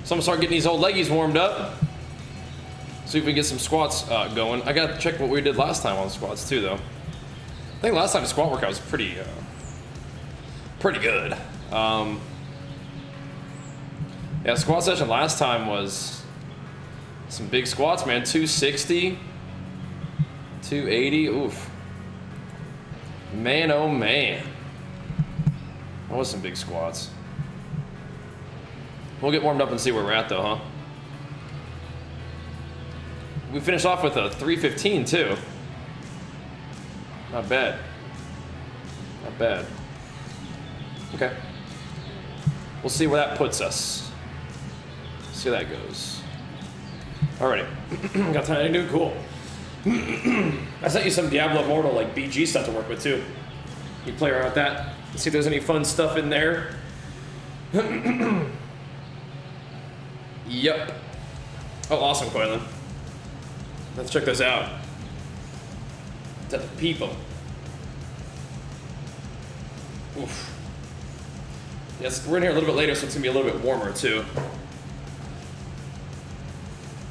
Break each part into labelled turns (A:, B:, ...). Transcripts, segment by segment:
A: So I'm gonna start getting these old leggies warmed up. See if we can get some squats going. I gotta check what we did last time on squats too, though. I think last time the squat workout was pretty good. Yeah, squat session last time was some big squats, man. 260, 280. Oof. Man, oh man. That was some big squats. We'll get warmed up and see where we're at, though, huh? We finished off with a 315 too. Not bad. Not bad. Okay. We'll see where that puts us. See how that goes. Alrighty. Got time to do cool. I sent you some Diablo Immortal like BG stuff to work with too. You play around with that. See if there's any fun stuff in there. Yep. Oh, awesome, Coylin. Let's check this out. It's at the people. Oof. Yes, we're in here a little bit later, so it's gonna be a little bit warmer too.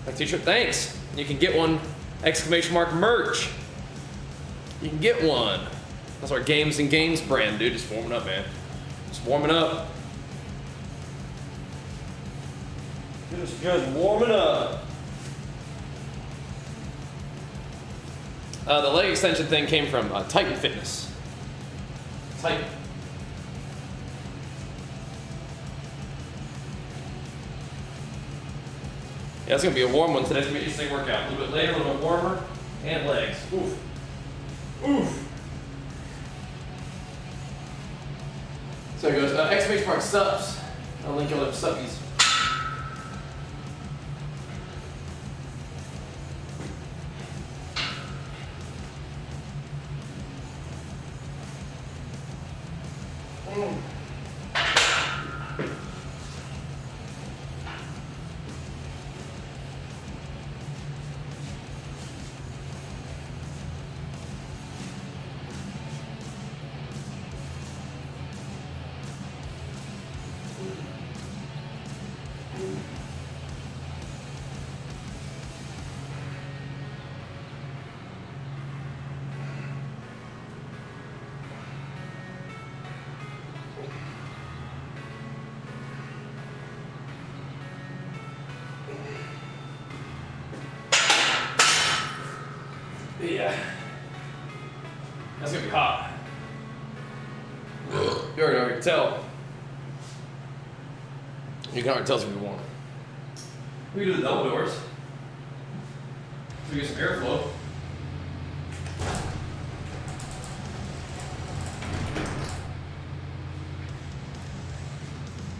A: Like t-shirt, thanks. You can get one, ! Merch. You can get one. That's our Games and Games brand, dude. Just warming up, man. Just warming up. Just warming up. The leg extension thing came from Titan Fitness. Titan. Yeah, it's gonna be a warm one today. It's gonna be an interesting workout. A little bit later, a little bit warmer, and legs. Oof. Oof. So it goes, ! Subs. I'll link all them subbies. Yeah. That's gonna be hot. You already can tell. You can already tell it's gonna be warm. We can do the double doors. So we get some airflow.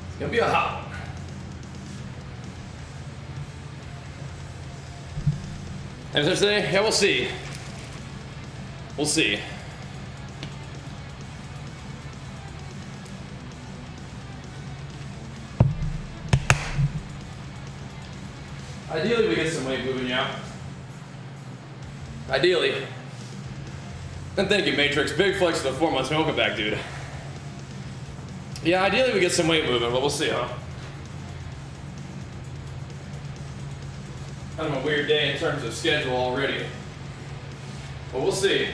A: It's gonna be a hot one. And today, yeah, we'll see. We'll see. Ideally, we get some weight moving, yeah. Ideally. And thank you, Matrix. Big flex for the 4 months. Welcome back, dude. Yeah, ideally we get some weight moving, but we'll see, huh? Kind of a weird day in terms of schedule already. But we'll see.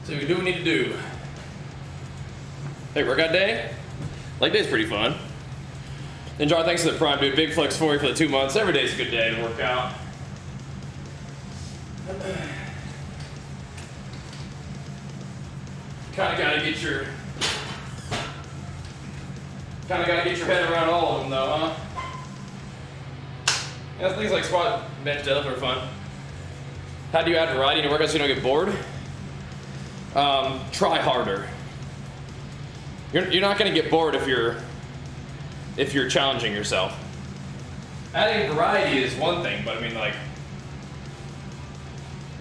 A: So we do what we need to do. Hey, workout day? Leg day's pretty fun. Enjoy, thanks to the Prime, dude. Big flex for you for the 2 months. Every day's a good day to work out. Kind of gotta get your Kind of got to get your head around all of them though, huh? Yeah, things like squat, bench, deadlift are fun. How do you add variety in your workouts so you don't get bored? Try harder. You're not going to get bored if you're challenging yourself. Adding variety is one thing, but I mean, like,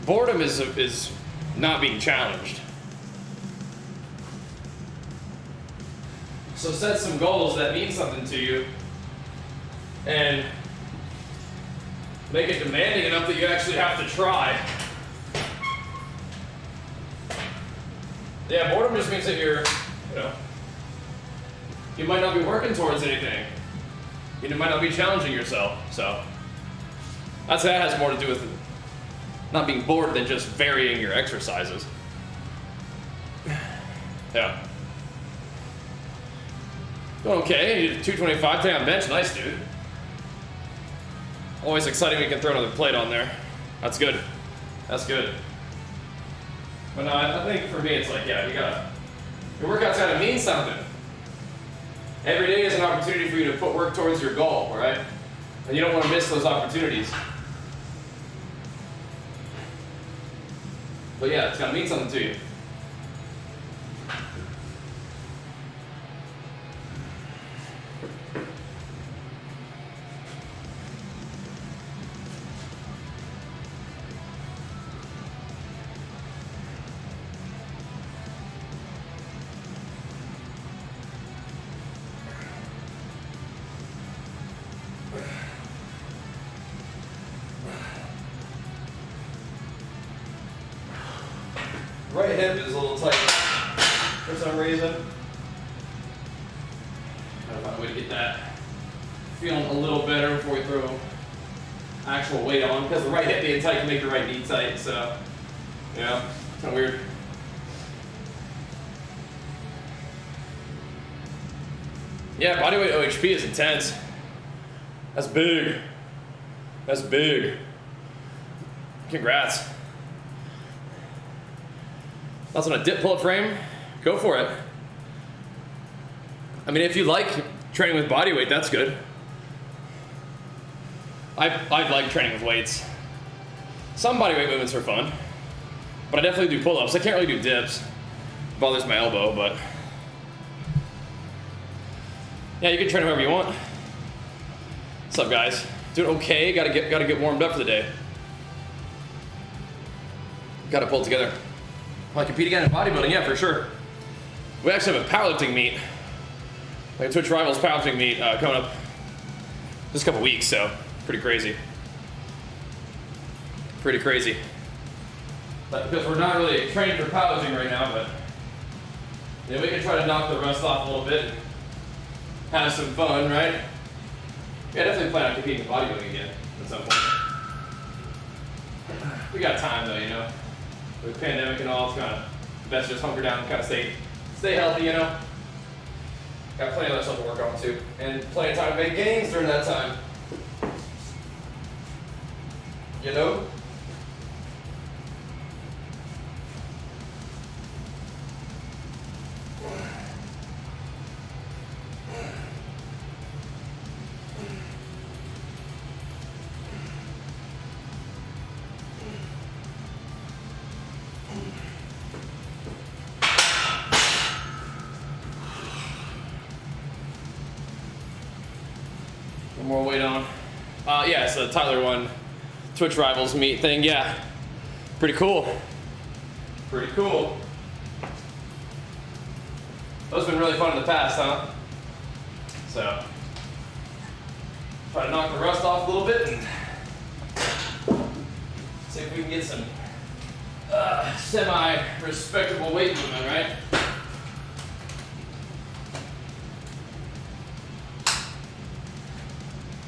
A: boredom is not being challenged. So set some goals that mean something to you and make it demanding enough that you actually have to try. Yeah, boredom just means that you might not be working towards anything. You might not be challenging yourself. So I'd say that has more to do with not being bored than just varying your exercises. Yeah. Doing okay. You did 225 today on bench. Nice, dude. Always exciting when you can throw another plate on there. That's good. That's good. But no, I think for me it's like, yeah, your workout's gotta mean something. Every day is an opportunity for you to put work towards your goal, right? And you don't want to miss those opportunities. But yeah, it's gotta mean something to you. Right hip is a little tight for some reason. Gotta find a way to get that feeling a little better before we throw actual weight on, because the right hip being tight can make the right knee tight, so yeah, it's kind of weird. Yeah, bodyweight OHP is intense. That's big. That's big. Congrats. That's on a dip pull-up frame. Go for it. I mean, if you like training with body weight, that's good. I like training with weights. Some body weight movements are fun, but I definitely do pull-ups. I can't really do dips. It bothers my elbow, but yeah, you can train whatever you want. What's up, guys? Doing okay. Gotta get warmed up for the day. Gotta pull it together. Want to compete again in bodybuilding? Yeah, for sure. We actually have a powerlifting meet, like a Twitch Rivals powerlifting meet coming up just a couple weeks, so pretty crazy. Pretty crazy. But because we're not really training for powerlifting right now, but yeah, we can try to knock the rust off a little bit and have some fun, right? Yeah, definitely plan on competing in bodybuilding again at some point. We got time though, you know. With the pandemic and all, it's kind of best to just hunker down and kind of stay healthy, you know. Got plenty of other stuff to work on too, and plenty of time to make gains during that time. You know. More weight on. Yeah, it's the Tyler1 Twitch Rivals meet thing. Yeah, pretty cool. Pretty cool. Those have been really fun in the past, huh? So, try to knock the rust off a little bit and see if we can get some semi-respectable weight movement, right?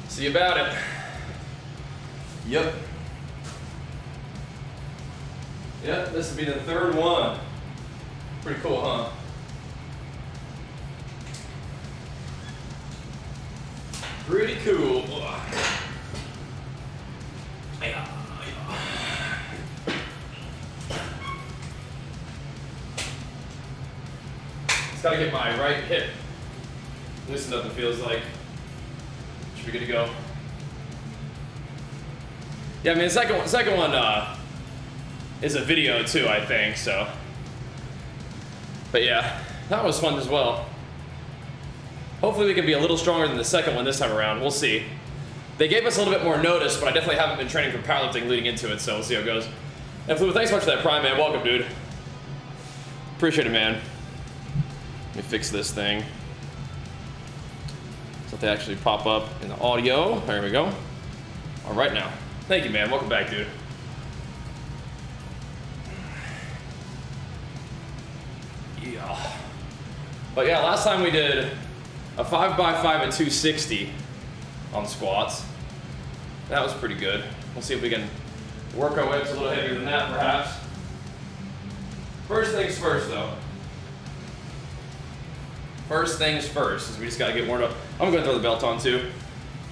A: See about it. Yep. Yep, this would be the third one. Pretty cool, huh? Pretty cool. Just gotta get my right hip Loosened up, it feels like. Should be good to go. Yeah, I mean, the second one is a video too, I think, so. But yeah, that was fun as well. Hopefully we can be a little stronger than the second one this time around. We'll see. They gave us a little bit more notice, but I definitely haven't been training for powerlifting leading into it, so we'll see how it goes. And Flu, thanks so much for that Prime, man. Welcome, dude. Appreciate it, man. Let me fix this thing. So they actually pop up in the audio. There we go. All right now. Thank you, man. Welcome back, dude. Yeah. But yeah, last time we did a 5x5 at 260 on squats. That was pretty good. We'll see if we can work our way up to a little heavier than that, perhaps. First things first, though. First things first is we just gotta get warmed up. I'm gonna throw the belt on too,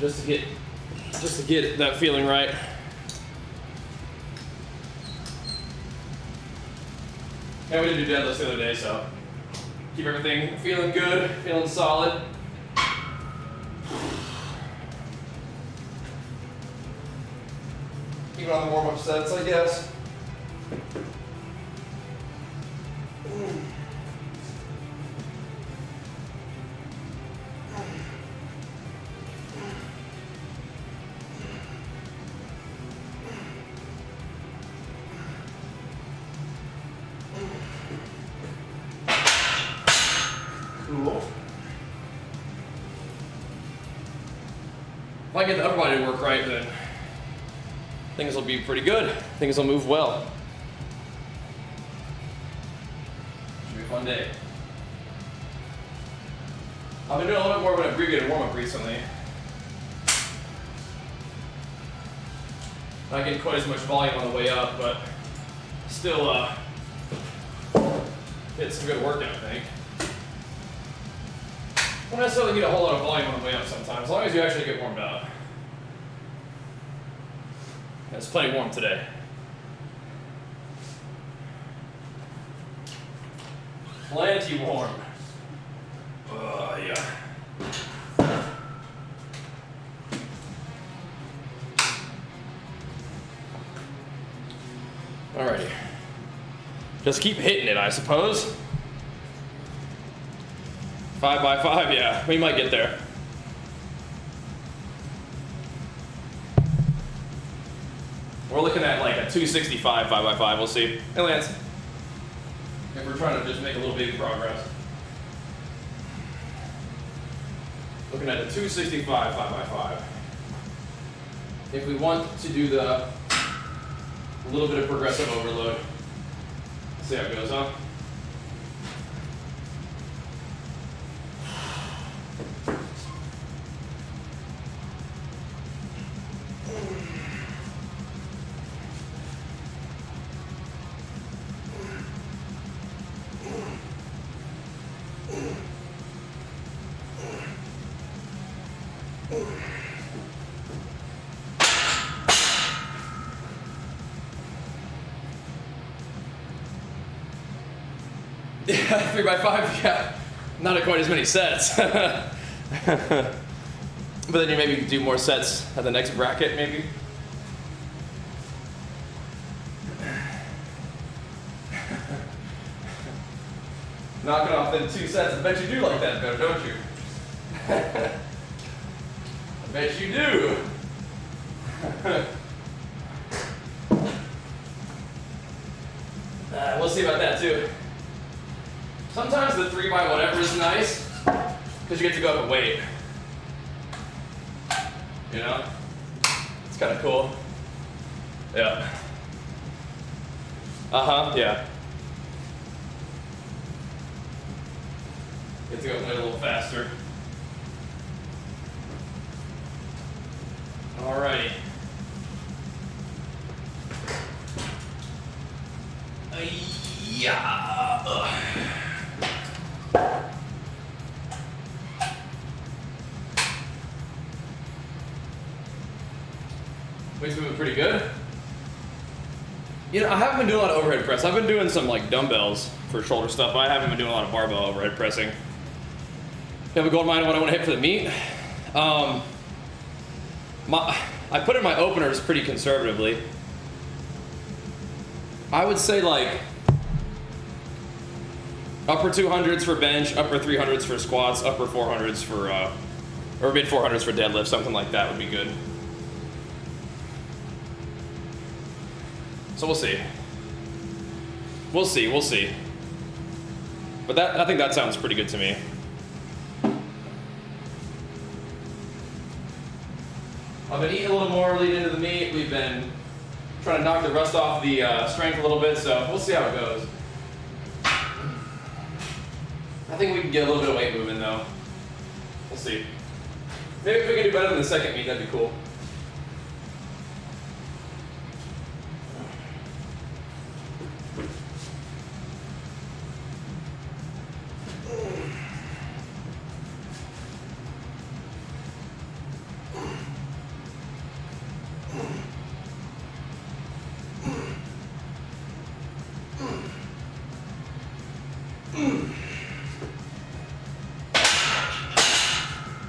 A: just to get that feeling right. Yeah, we didn't do deadlifts the other day, so keep everything feeling good, feeling solid. Keep on the warm-up sets, I guess. Cool. If I get the upper body to work right, then things will be pretty good. Things will move well. Should be a fun day. I've been doing a little bit more of an abbreviated warm-up recently. Not getting quite as much volume on the way up, but still get some good work in, I think. Don't necessarily need a whole lot of volume on the way up sometimes, as long as you actually get warmed up. It's plenty warm today. Plenty warm. Yeah. Alrighty. Just keep hitting it, I suppose. 5x5, yeah, we might get there. We're looking at like a 265 5x5, we'll see. Hey Lance, if we're trying to just make a little baby progress. Looking at a 265 5x5. If we want to do the little bit of progressive overload, let's see how it goes, huh? Yeah, 3x5, yeah. Not quite as many sets. But then you maybe do more sets at the next bracket, maybe. Knock it off in 2 sets. I bet you do like that better, don't you? I bet you do. We'll see about that too. Sometimes the 3x whatever is nice, because you get to go up in weight. You know? It's kind of cool. Yeah. Uh-huh, yeah. Get to go up in weight a little faster. Alrighty. Yeah. Weight's moving pretty good. You know, I haven't been doing a lot of overhead press. I've been doing some like dumbbells for shoulder stuff. I haven't been doing a lot of barbell overhead pressing. have a goal in mind of what I want to hit for the meet. I put in my openers pretty conservatively. I would say like upper 200s for bench, upper 300s for squats, upper 400s for, or mid 400s for deadlift, something like that would be good. So we'll see. We'll see. But I think that sounds pretty good to me. I've been eating a little more leading into the meet. We've been trying to knock the rust off the strength a little bit, so we'll see how it goes. I think we can get a little bit of weight movement though. We'll see. Maybe if we can do better than the second meet, that'd be cool.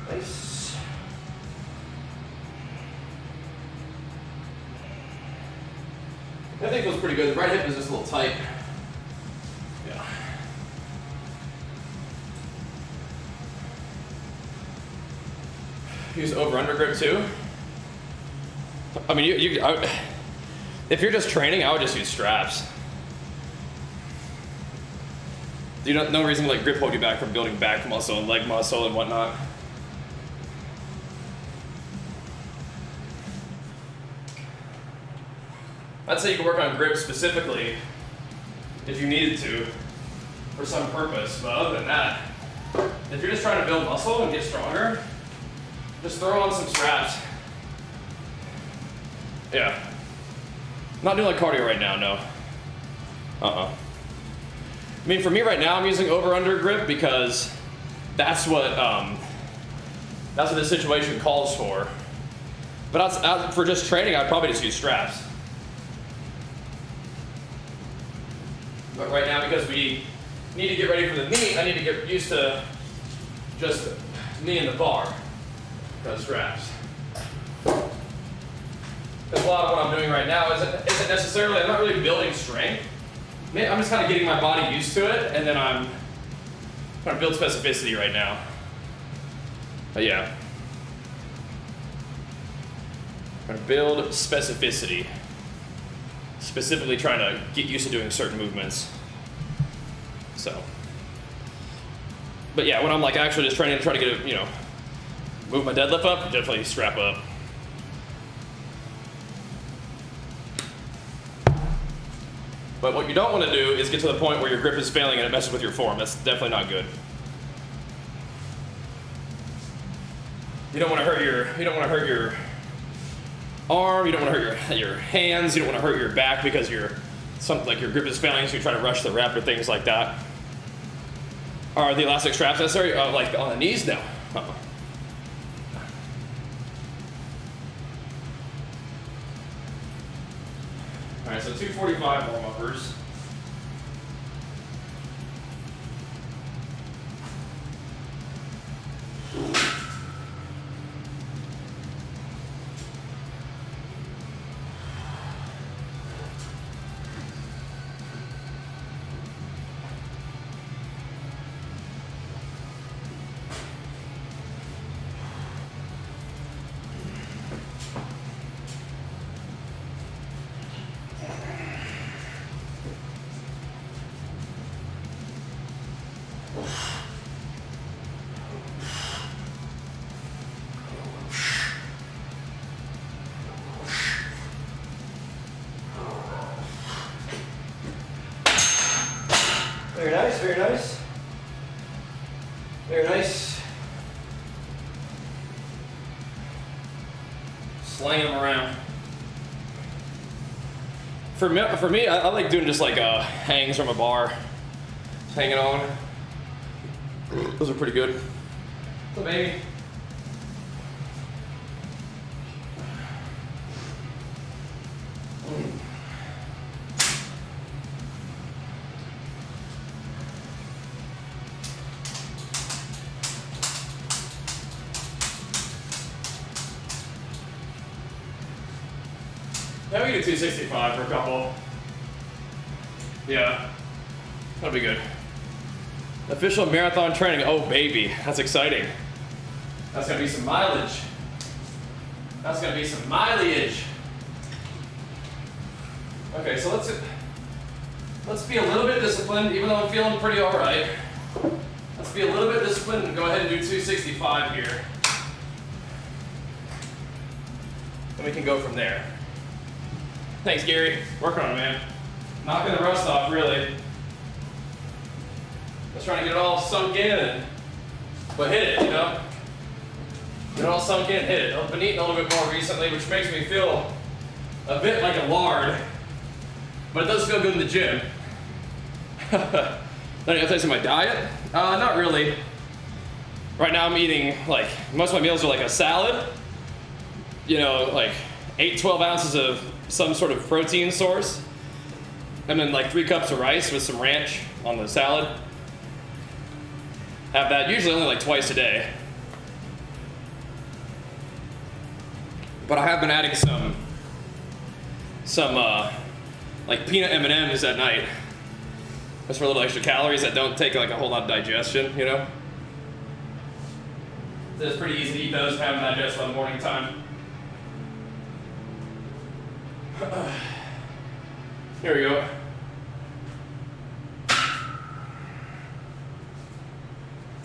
A: Nice. I think it feels pretty good. The right hip is just a little tight. Yeah. Use over-under grip too. I mean, if you're just training, I would just use straps. No reason to like grip hold you back from building back muscle and leg muscle and whatnot. I'd say you can work on grip specifically if you needed to for some purpose, but other than that, if you're just trying to build muscle and get stronger, just throw on some straps. Yeah. Not doing like cardio right now, no. I mean, for me right now, I'm using over-under grip because that's what the situation calls for. But for just training, I'd probably just use straps. But right now, because we need to get ready for the meet, I need to get used to just me and the bar, because straps. Because a lot of what I'm doing right now isn't necessarily, I'm not really building strength. I'm just kind of getting my body used to it, and then I'm trying to build specificity right now. But yeah. Trying to build specificity. Specifically trying to get used to doing certain movements. So. But yeah, when I'm like actually just trying to get a, move my deadlift up, definitely strap up. But what you don't want to do is get to the point where your grip is failing and it messes with your form. That's definitely not good. You don't want to hurt your arm, you don't want to hurt your hands, you don't want to hurt your back because your grip is failing, so you try to rush the rep or things like that. Are the elastic straps necessary? Like on the knees? No. All right, so 245 warm uppers. Very nice, very nice. Very nice. Slanging them around. For me, I like doing just like hangs from a bar. Just hanging on. Those are pretty good. So baby. Yeah, we can do 265 for a couple. Yeah, that'll be good. Official marathon training. Oh, baby, that's exciting. That's gonna be some mileage. That's gonna be some mileage. Okay, so let's be a little bit disciplined, even though I'm feeling pretty all right. Let's be a little bit disciplined and go ahead and do 265 here. And we can go from there. Thanks, Gary. Working on it, man. Knocking the rust off, really. Just trying to get it all sunk in, but hit it, you know? Get it all sunk in, hit it. I've been eating a little bit more recently, which makes me feel a bit like a lard, but it does feel good in the gym. Any updates on my diet? Not really. Right now I'm eating, like, most of my meals are like a salad, you know, like 8-12 ounces of some sort of protein source, and then like 3 cups of rice with some ranch on the salad. Have that usually only like twice a day. But I have been adding some like peanut M&Ms at night. Just for a little extra calories that don't take like a whole lot of digestion, you know? So it's pretty easy to eat those and have them digest by the morning time. Here we go.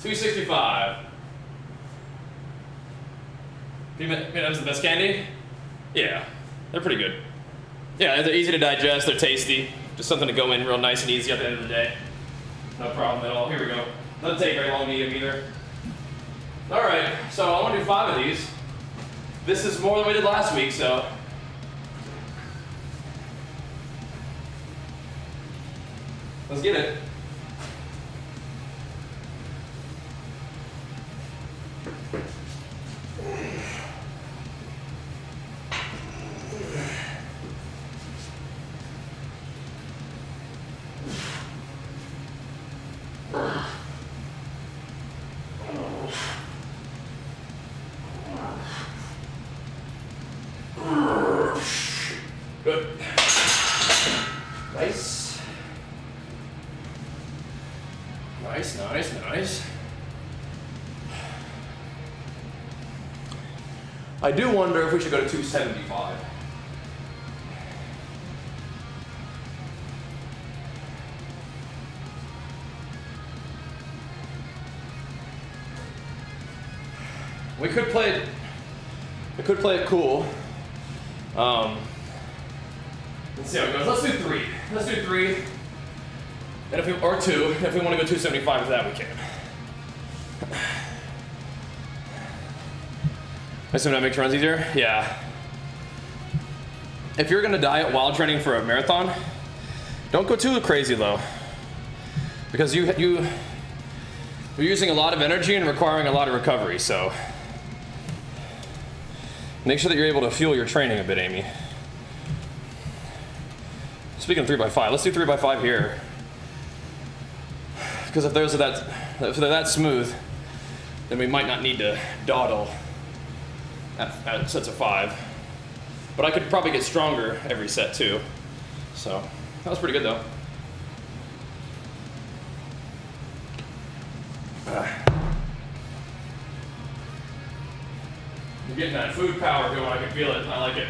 A: $265. Peanuts the best candy? Yeah, they're pretty good. Yeah, they're easy to digest, they're tasty. Just something to go in real nice and easy at the end of the day. No problem at all. Here we go. Doesn't take very long to eat them either. All right, so I want to do 5 of these. This is more than we did last week, so. Let's get it. Good. Nice. Nice, nice, nice. I do wonder if we should go to 275. We could play it cool. Let's see how it goes. Let's do 3. Let's do 3. And if we, or 2, if we want to go 275 with that, we can. I assume that makes runs easier? Yeah. If you're gonna diet while training for a marathon, don't go too crazy though. Because you're using a lot of energy and requiring a lot of recovery, so make sure that you're able to fuel your training a bit, Amy. Speaking of 3x5, let's do 3x5 here. Because if they're that smooth, then we might not need to dawdle at sets of 5. But I could probably get stronger every set too. So that was pretty good though. I'm getting that food power going, I can feel it, I like it.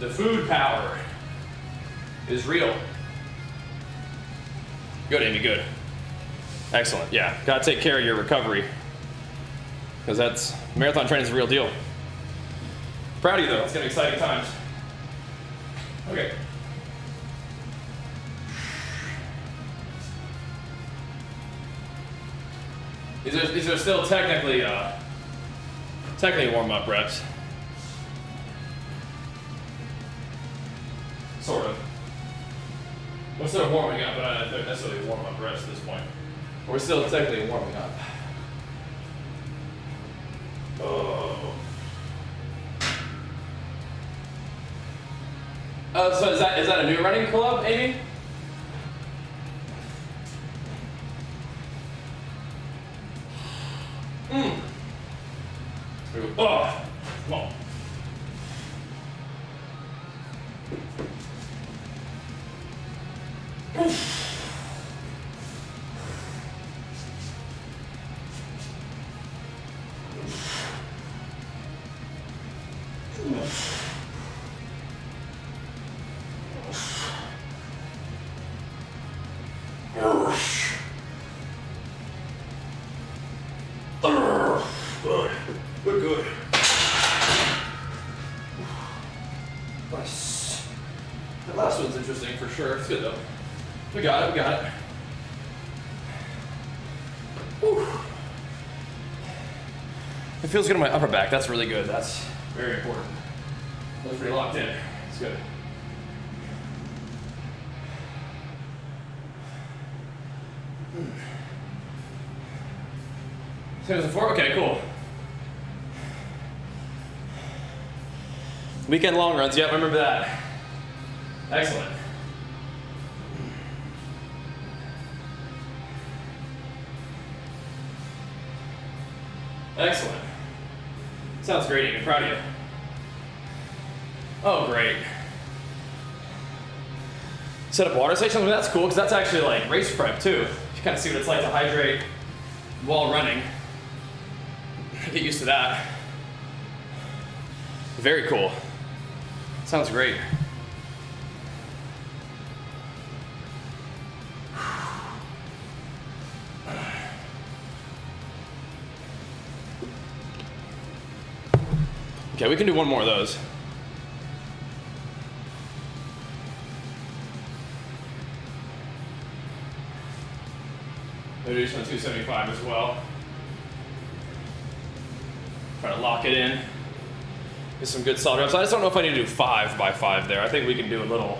A: The food power is real. Good, Amy, good. Excellent, yeah. Gotta take care of your recovery. Because that's, marathon training is a real deal. Proud of you though, it's gonna be exciting times. Okay. These are still technically warm-up reps. Sort of. We're still warming up, but not necessarily warm-up reps at this point. We're still technically warming up. Oh. So is that a new running club, Amy? Oh. Come on. Good. Nice. That last one's interesting for sure. It's good though. We got it. Whew. It feels good in my upper back. That's really good. That's very important. That's pretty locked in. It's good. Same as before? Okay, cool. Weekend long runs, yep, I remember that. Excellent. Excellent. Sounds great, Ian. Proud of you. Oh, great. Set up water stations, I mean, that's cool, because that's actually like race prep too. You kind of see what it's like to hydrate while running. Get used to that. Very cool. Sounds great. Okay, we can do one more of those. Maybe do some 275 as well. Try to lock it in. Get some good solid reps. I just don't know if I need to do 5 by 5 there. I think we can do a little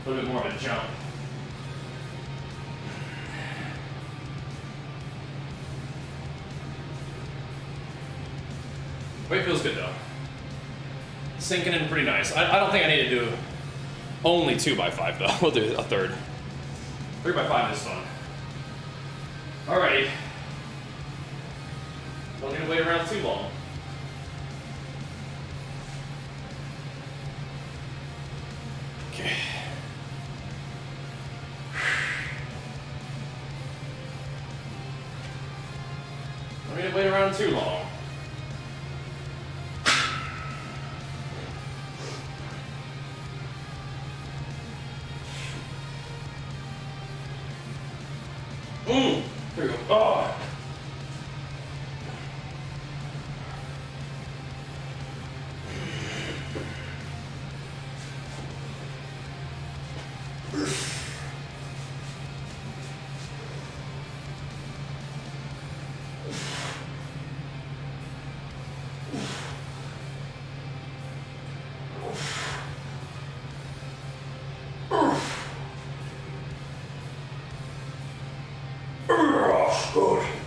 A: bit more of a jump. Weight feels good though. Sinking in pretty nice. I don't think I need to do only 2 by 5 though. We'll do a third. 3 by 5 is fun. Alrighty. Don't need to wait around too long. Okay. Don't need to wait around too long. Here we go. Oh.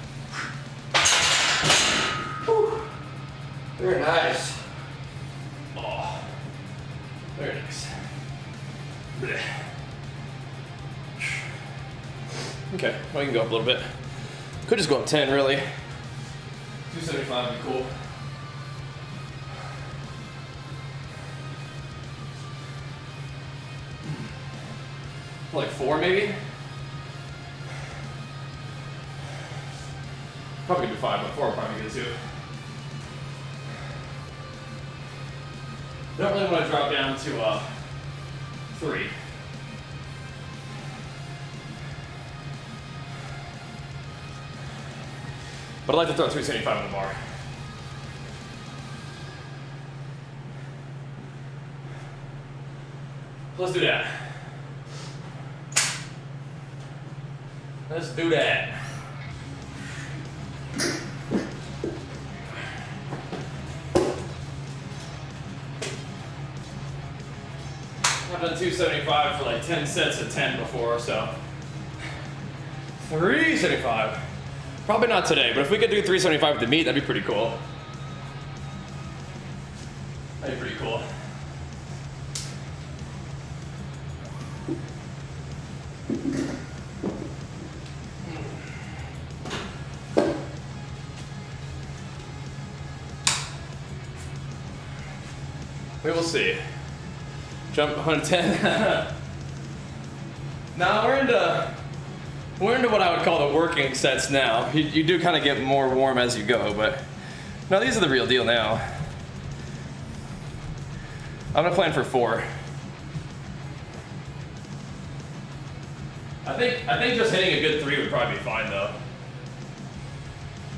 A: Good. Very nice. Oh, very nice. Okay, well, you can go up a little bit. Could just go up 10, really. 275 would be cool. Like 4, maybe? Probably could do 5, but 4 would probably be good too. Don't really want to drop down to 3. But I'd like to throw 375 on the bar. Let's do that. Let's do that. I've done 275 for like 10 sets of 10 before, so 375. Probably not today, but if we could do 375 with the meat, that'd be pretty cool. That'd be pretty cool. We will see. Jump 110. Now we're into what I would call the working sets now. You do kind of get more warm as you go, but no, these are the real deal now. I'm gonna plan for 4. I think just hitting a good 3 would probably be fine though.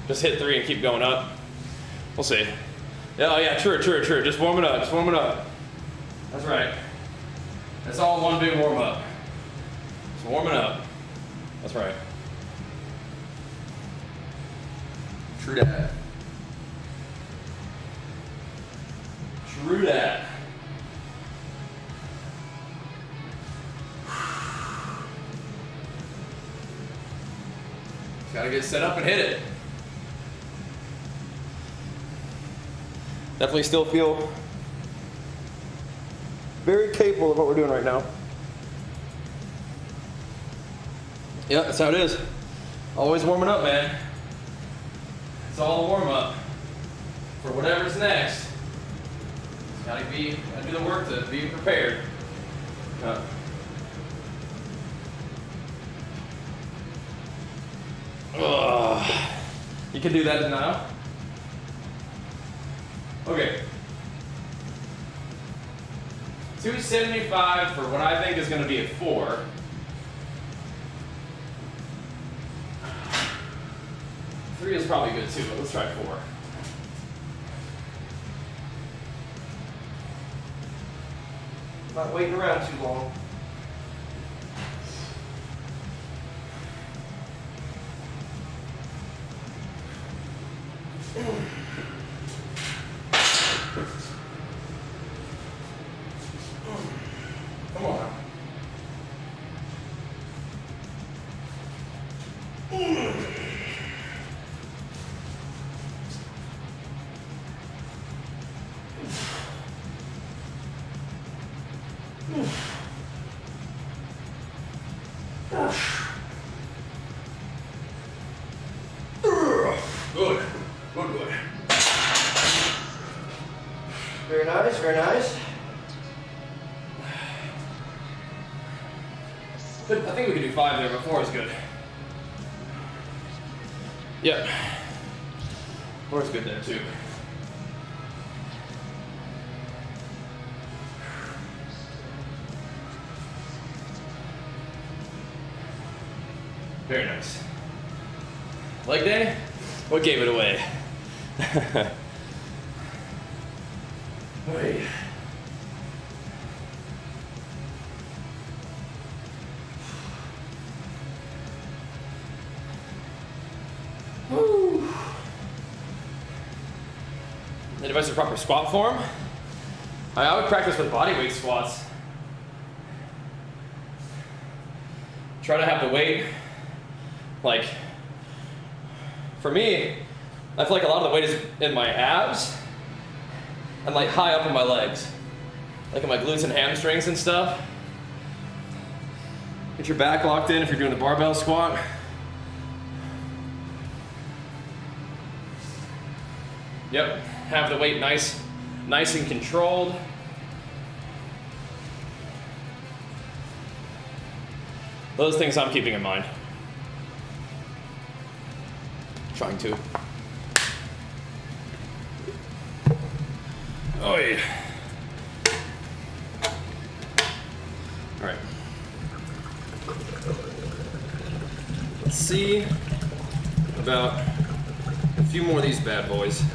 A: Just hit 3 and keep going up. We'll see. Yeah, oh yeah, true. Just warm it up. That's right. It's all one big warm up. Just warming up. That's right. True that. Just gotta get set up and hit it. Definitely still feel very capable of what we're doing right now. Yeah, that's how it is. Always warming up, man. It's all a warm up for whatever's next. Gotta do the work to be prepared. You can do that now. Okay. 275 for what I think is going to be a 4. Three is probably good too, but let's try 4. Not waiting around too long. Come on. Good. Very nice. I think we could do 5 there, but 4 is good. Yep. 4 is good there too. Very nice. Leg day? What gave it away? Wait. Woo. The device is proper squat form. I would practice with bodyweight squats. Try to have the weight, like, for me, I feel like a lot of the weight is in my abs and like high up in my legs, like in my glutes and hamstrings and stuff. Get your back locked in if you're doing the barbell squat. Yep, have the weight nice and controlled. Those things I'm keeping in mind. Trying to. Oh yeah. All right. Let's see about a few more of these bad boys. I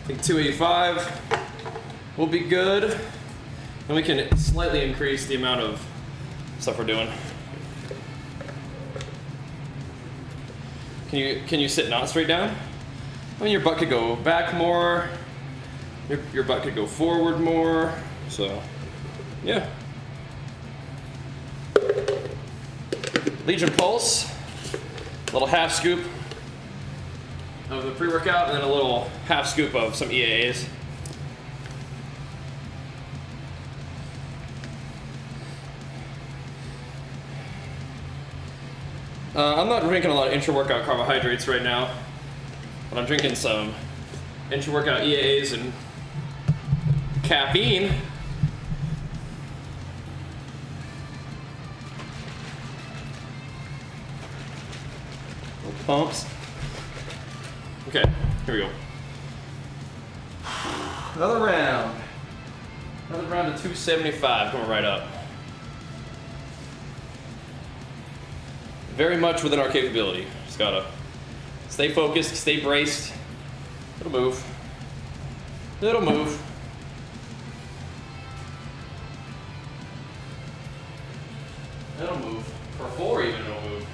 A: think 285 will be good. And we can slightly increase the amount of stuff we're doing. Can you sit not straight down? I mean, your butt could go back more. Your butt could go forward more. So, yeah. Legion Pulse. A little half scoop of the pre-workout, and then a little half scoop of some EAAs. I'm not drinking a lot of intra-workout carbohydrates right now, but I'm drinking some intra-workout EAAs and caffeine. Little pumps. Okay, here we go. Another round. Another round of 275 coming right up. Very much within our capability. Just gotta stay focused, stay braced. It'll move. It'll move. It'll move. For 4 even, it'll move.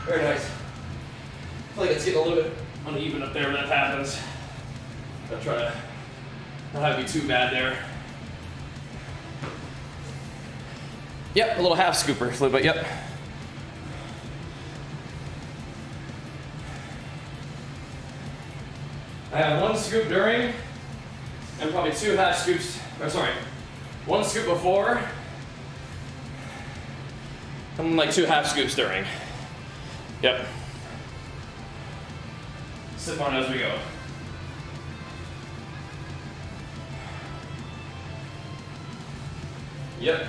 A: Very nice. I feel like it's getting a little bit uneven up there when that happens. I'll try to not have it be too bad there. Yep, a little half scooper, a little bit, yep. I have 1 scoop during, and probably 2 half scoops, or sorry, 1 scoop before, and like 2 half scoops during. Yep. Sip on as we go. Yep.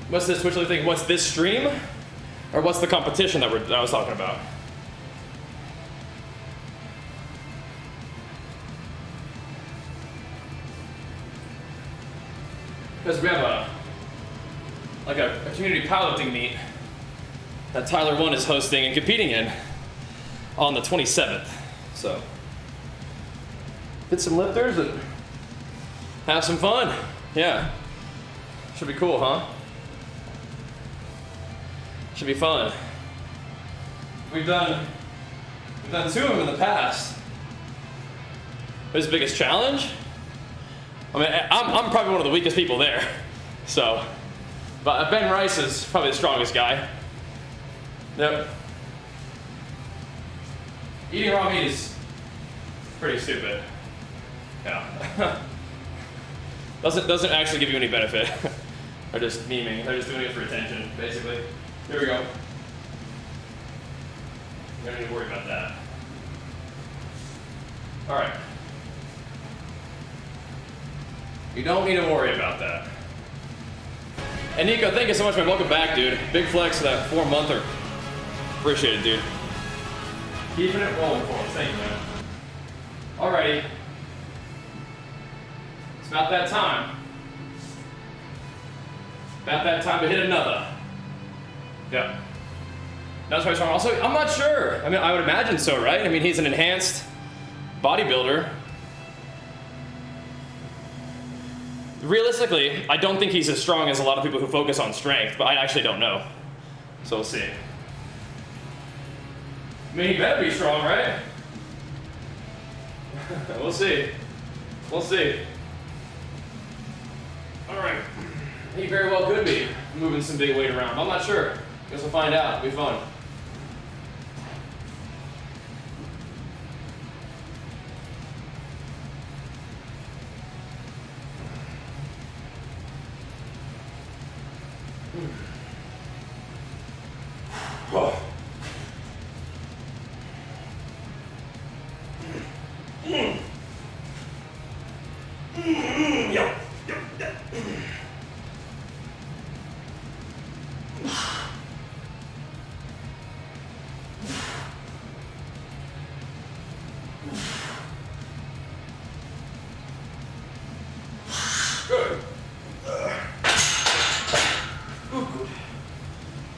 A: What's this? Which thing? What's this stream? Or what's the competition that I was talking about? Because we have a community powerlifting meet that Tyler1 is hosting and competing in on the 27th. So hit some lifters and have some fun. Yeah. Should be cool, huh? Should be fun. We've done 2 of them in the past. His biggest challenge? I mean, I'm probably one of the weakest people there. So, but Ben Rice is probably the strongest guy. Yep. Eating raw meat is pretty stupid. Yeah. doesn't actually give you any benefit. They're just memeing. They're just doing it for attention, basically. Here we go. You don't need to worry about that. All right. You don't need to worry about that. And Nico, thank you so much, man. Welcome back, dude. Big flex for that 4-monther. Appreciate it, dude. Keeping it rolling for us. Thank you, man. Alrighty. It's about that time. About that time to hit another. Yep. That's why he's strong. Also, I'm not sure. I mean, I would imagine so, right? I mean, he's an enhanced bodybuilder. Realistically, I don't think he's as strong as a lot of people who focus on strength, but I actually don't know. So we'll see. I mean, he better be strong, right? We'll see. We'll see. All right. He very well could be moving some big weight around. I'm not sure. Guess we'll find out. It'll be fun. Oh. Yep. Good. Good.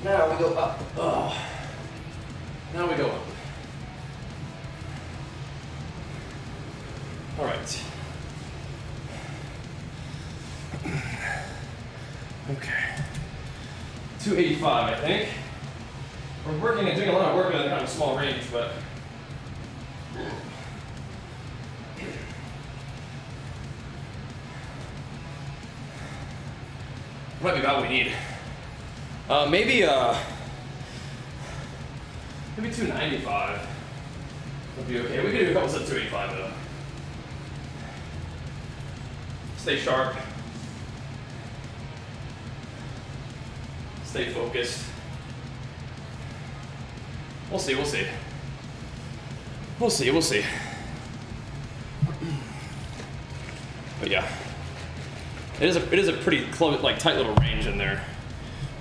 A: Now we go up. Oh. Now we go up. All right. Okay. 285, I think. We're working and doing a lot of work in a kind of small range, but might be about what we need. Maybe 295 would be okay. We could do a couple sets of 285 though. Stay sharp. Stay focused. We'll see, we'll see. We'll see, we'll see. But yeah. It is a pretty close, like tight little range in there.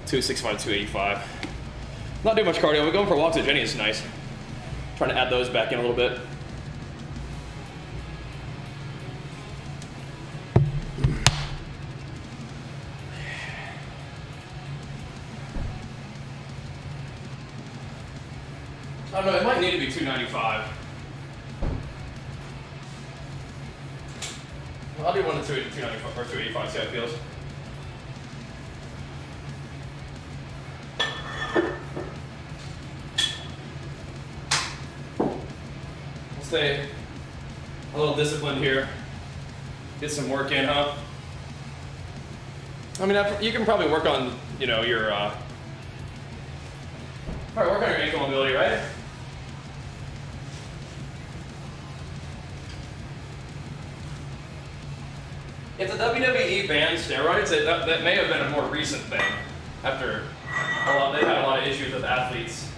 A: 265, 285. Not doing much cardio. We're going for walks at Jenny is nice. Trying to add those back in a little bit. I don't know, it might need to be 295. I'll do one to 295 or 285, see how it feels. We'll stay a little disciplined here. Get some work in, huh? I mean, you can probably work on, you know, your, probably work on your ankle mobility, right? If the WWE banned steroids, that may have been a more recent thing. After they had a lot of issues with athletes,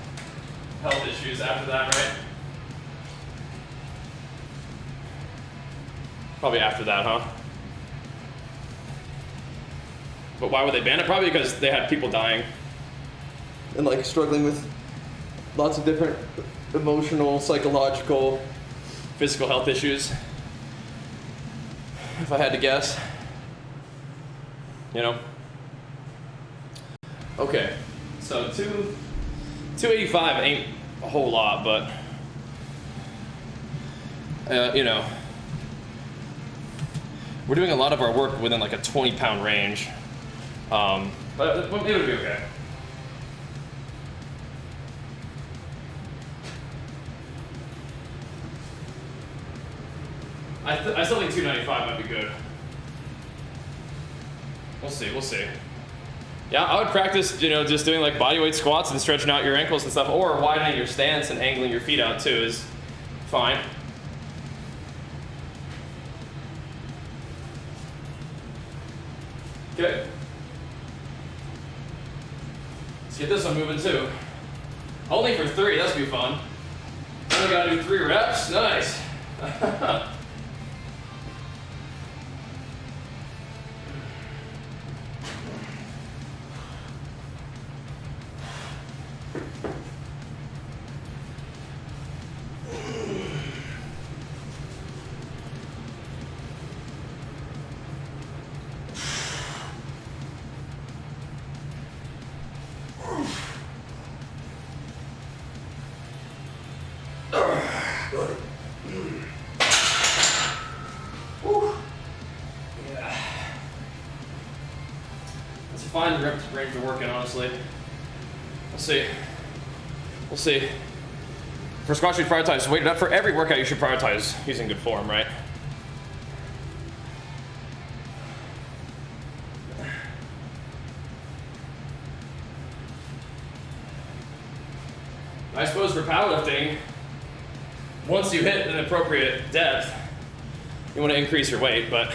A: health issues after that, right? Probably after that, huh? But why would they ban it? Probably because they had people dying and like struggling with lots of different emotional, psychological, physical health issues. If I had to guess, you know. Okay, so 285 ain't a whole lot, but you know, we're doing a lot of our work within like a 20-pound range, but it would be okay. I still think 295 might be good. We'll see, we'll see. Yeah, I would practice, you know, just doing like bodyweight squats and stretching out your ankles and stuff, or widening your stance and angling your feet out too is fine. Okay. Let's get this one moving too. Only for 3, that's gonna be fun. Only gotta do 3 reps, nice. Find the range to work in, honestly. We'll see. We'll see. For squats, you should prioritize weight. For every workout, you should prioritize using good form, right? I suppose for powerlifting, once you hit an appropriate depth, you want to increase your weight, but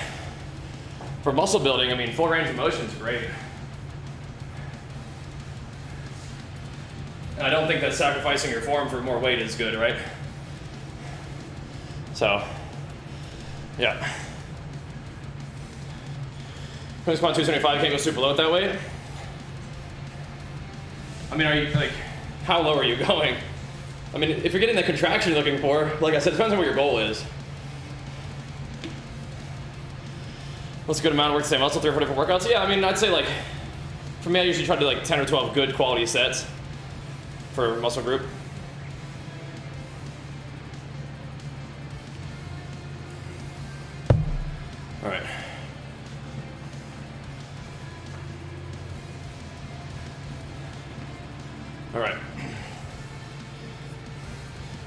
A: for muscle building, I mean, full range of motion is great. I don't think that sacrificing your form for more weight is good, right? So, yeah. When squat 275, can't go super low at that weight. I mean, are you like, how low are you going? I mean, if you're getting the contraction you're looking for, like I said, it depends on what your goal is. What's a good amount of work to say muscle, 3 or 4 different workouts? Yeah, I mean, I'd say like, for me, I usually try to do like 10 or 12 good quality sets for muscle group. All right. All right.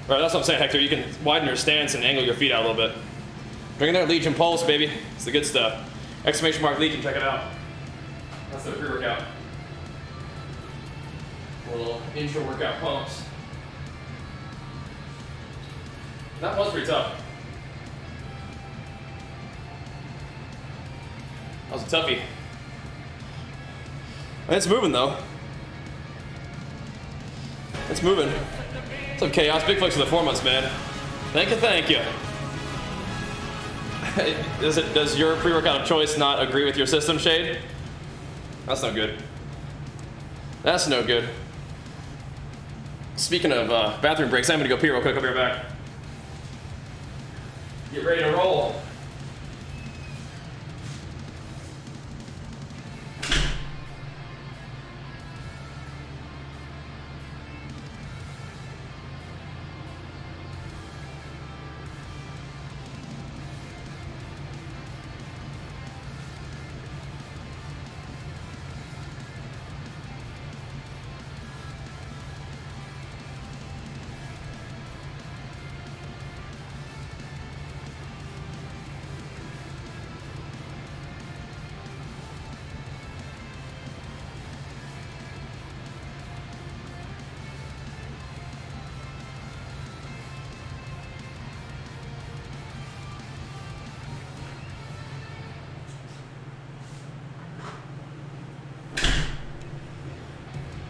A: All right, that's what I'm saying, Hector. You can widen your stance and angle your feet out a little bit. Bring in there, Legion Pulse, baby. It's the good stuff. Exclamation mark Legion, check it out. That's the pre-workout. Little intro workout pumps. That was pretty tough. That was a toughie. It's moving though. It's moving. What's up, Chaos? Big flex for the 4 months, man. Thank you, thank you. Does your pre-workout of choice not agree with your system, Shade? That's no good. That's no good. Speaking of bathroom breaks, I'm gonna go pee real quick. I'll be right back. Get ready to roll.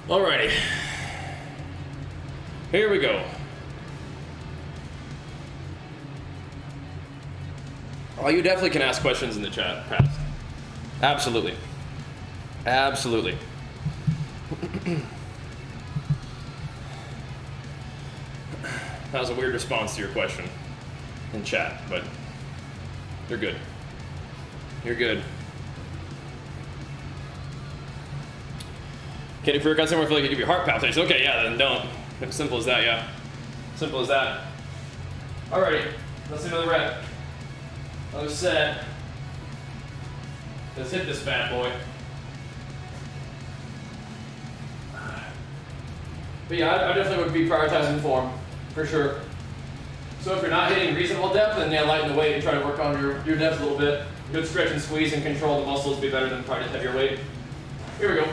A: Alrighty, here we go. Oh, you definitely can ask questions in the chat, Pat. Absolutely. Absolutely. That was a weird response to your question in chat, but you're good. You're good. Can you pre-workout somewhere feel like it give you heart palpitations? Okay, yeah, then don't. Simple as that, yeah. Simple as that. Alrighty, let's do another rep. Another set. Let's hit this bad boy. But yeah, I definitely would be prioritizing form, for sure. So if you're not hitting reasonable depth, then yeah, lighten the weight and try to work on your depth a little bit. Good stretch and squeeze and control the muscles be better than trying to heavier weight. Here we go.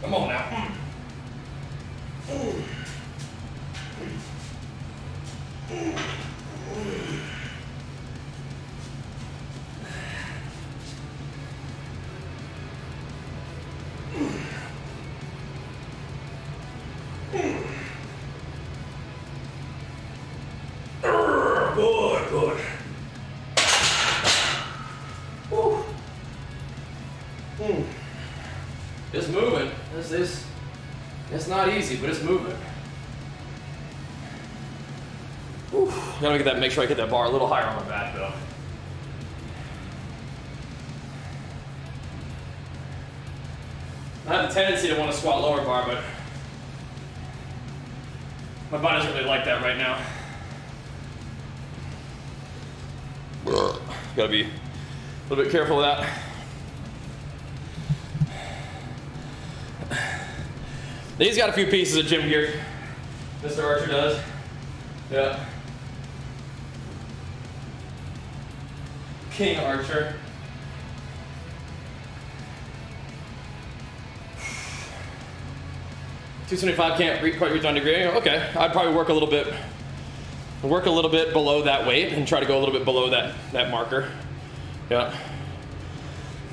A: Come on now. Good. Woo. It's moving. It's not easy, but it's moving. Whew. Gotta get that. Make sure I get that bar a little higher on my back, though. I have a tendency to want to squat lower bar, but my body doesn't really like that right now. Gotta be a little bit careful with that. He's got a few pieces of gym gear. Mr. Archer does. Yeah. King Archer. $275 can't quite reach on degree. Okay, I'd probably work a little bit below that weight and try to go a little bit below that marker. Yeah.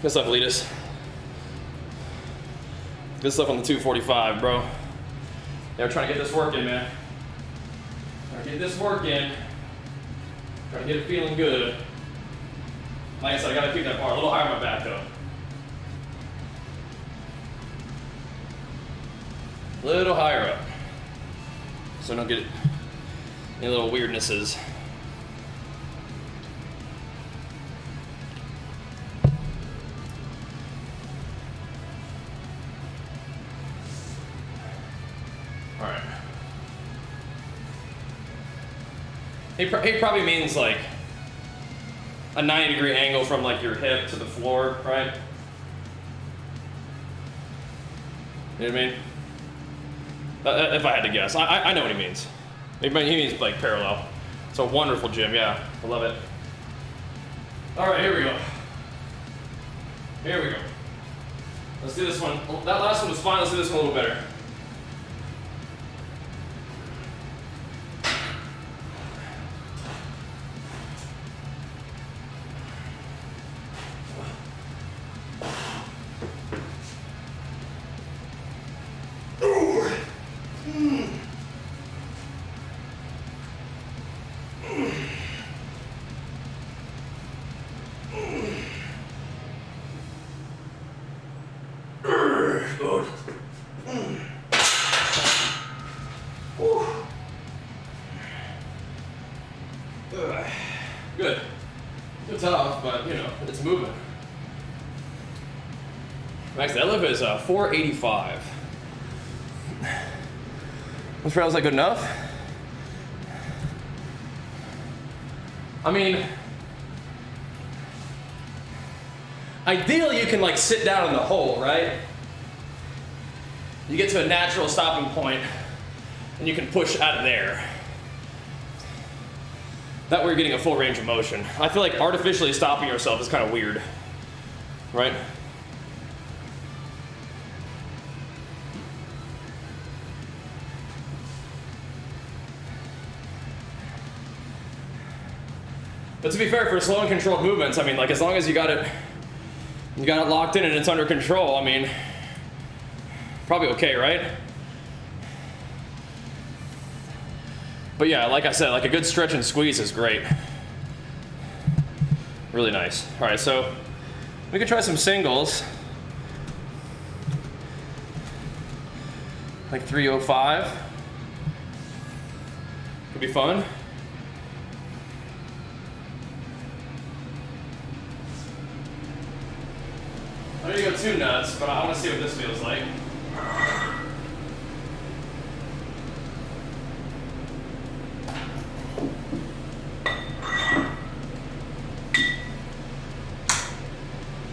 A: Good stuff, Elitas. Good stuff on the 245, bro. Yeah, we're trying to get this work in, man. Trying to get this work in. Trying to get it feeling good. Like I said, I gotta keep that bar a little higher on my back, though. A little higher up. So I don't get any little weirdnesses. All right. He probably means like a 90-degree angle from like your hip to the floor, right? You know what I mean? If I had to guess, I know what he means. He means like parallel. It's a wonderful gym, yeah, I love it. All right, here we go. Here we go. Let's do this one. That last one was fine, let's do this one a little better. Good. It's tough, but you know, it's moving. Max deadlift is 485. Was that good enough? I mean, ideally you can like sit down in the hole, right? You get to a natural stopping point and you can push out of there. That way you're getting a full range of motion. I feel like artificially stopping yourself is kind of weird, right? But to be fair, for slow and controlled movements, I mean, like as long as you got it locked in and it's under control, I mean, probably okay, right? But yeah, like I said, like a good stretch and squeeze is great. Really nice. All right, so we could try some singles. Like 305. Could be fun. I'm gonna go too nuts, but I want to see what this feels like.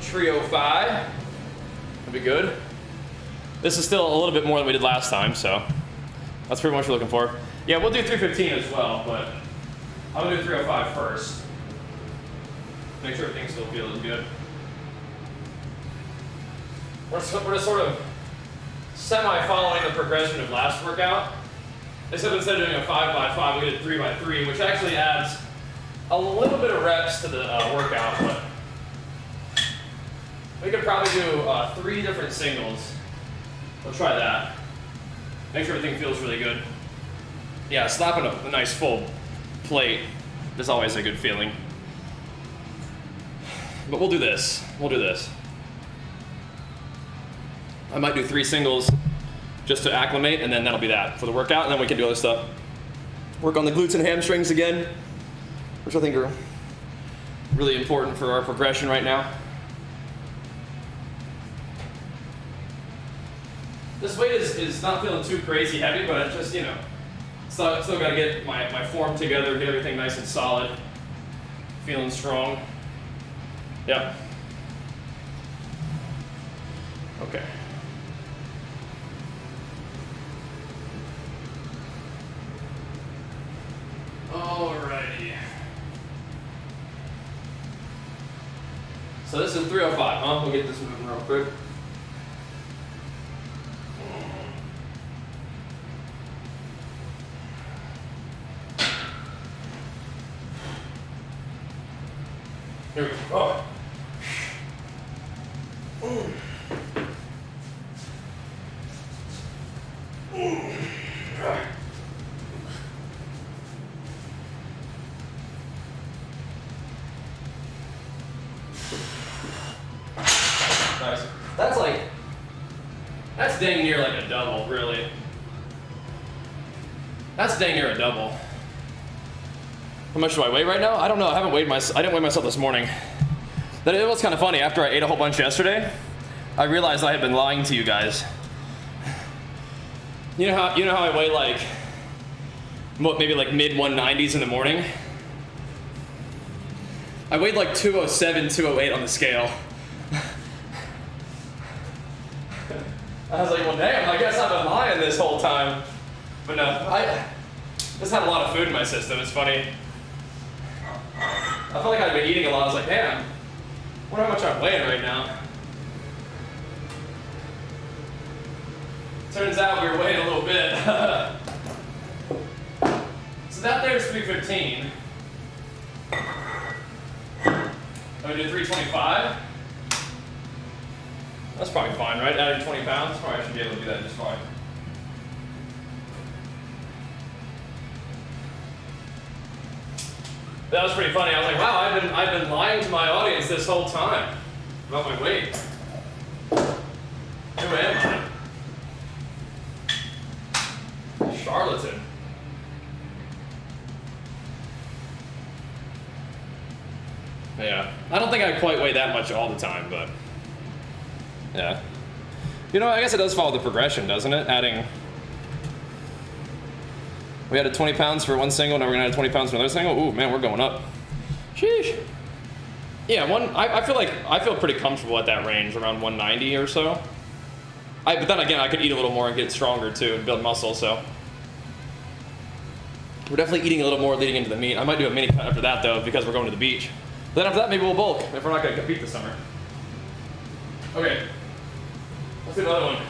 A: Trio 5. That'd be good. This is still a little bit more than we did last time, so that's pretty much what we're looking for. Yeah, we'll do 315 as well, but I'm gonna do 305 first. Make sure everything still feels good. We're just sort of semi-following the progression of last workout. Except instead of doing a 5x5, we did 3x3, which actually adds a little bit of reps to the workout, but we could probably do 3 different singles. We'll try that. Make sure everything feels really good. Yeah, slapping a nice full plate is always a good feeling. But we'll do this. We'll do this. I might do 3 singles just to acclimate, and then that'll be that for the workout, and then we can do other stuff. Work on the glutes and hamstrings again, which I think are really important for our progression right now. This weight is not feeling too crazy heavy, but it's just, you know, still got to get my form together, get everything nice and solid, feeling strong. Yep. Okay. Alrighty. So this is 305, huh? We'll get this moving real quick. Here we go. Oh. Nice. That's dang near like a double, really. That's dang near a double. How much do I weigh right now? I don't know. I didn't weigh myself this morning. But it was kind of funny. After I ate a whole bunch yesterday, I realized I had been lying to you guys. You know how I weigh like maybe like mid 190s in the morning? I weighed like 207, 208 on the scale. I was like, well, damn, I guess I've been lying this whole time. But no, I just had a lot of food in my system. It's funny. I felt like I'd been eating a lot. I was like, damn, I wonder how much I'm weighing right now. Turns out we were weighing a little bit. So that there's 315. I'm gonna do 325. That's probably fine, right? Adding 20 pounds, probably I should be able to do that just fine. That was pretty funny. I was like, wow, I've been lying to my audience this whole time about my weight. Who am I? Charlatan. Yeah, I don't think I quite weigh that much all the time, but yeah. You know, I guess it does follow the progression, doesn't it? We added 20 pounds for one single, now we're gonna add 20 pounds for another single. Ooh, man, we're going up. Sheesh. Yeah, I feel pretty comfortable at that range, around 190 or so. But then again, I could eat a little more and get stronger too and build muscle, so. We're definitely eating a little more leading into the meet. I might do a mini cut after that though, because we're going to the beach. Then after that, maybe we'll bulk, if we're not gonna compete this summer. Okay, let's do another one.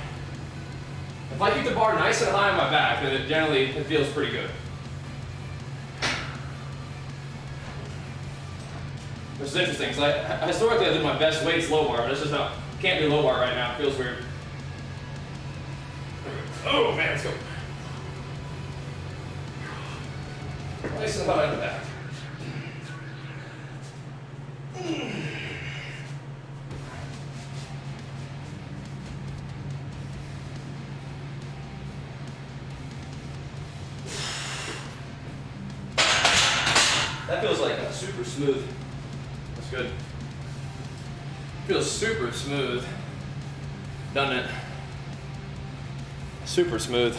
A: If I keep the bar nice and high on my back, then it feels pretty good. Which is interesting, because historically I did my best weights low bar, but it's just not, can't do low bar right now, it feels weird. Oh man, let's go. Nice and high on the back. That feels like super smooth. That's good. Feels super smooth, doesn't it? Super smooth.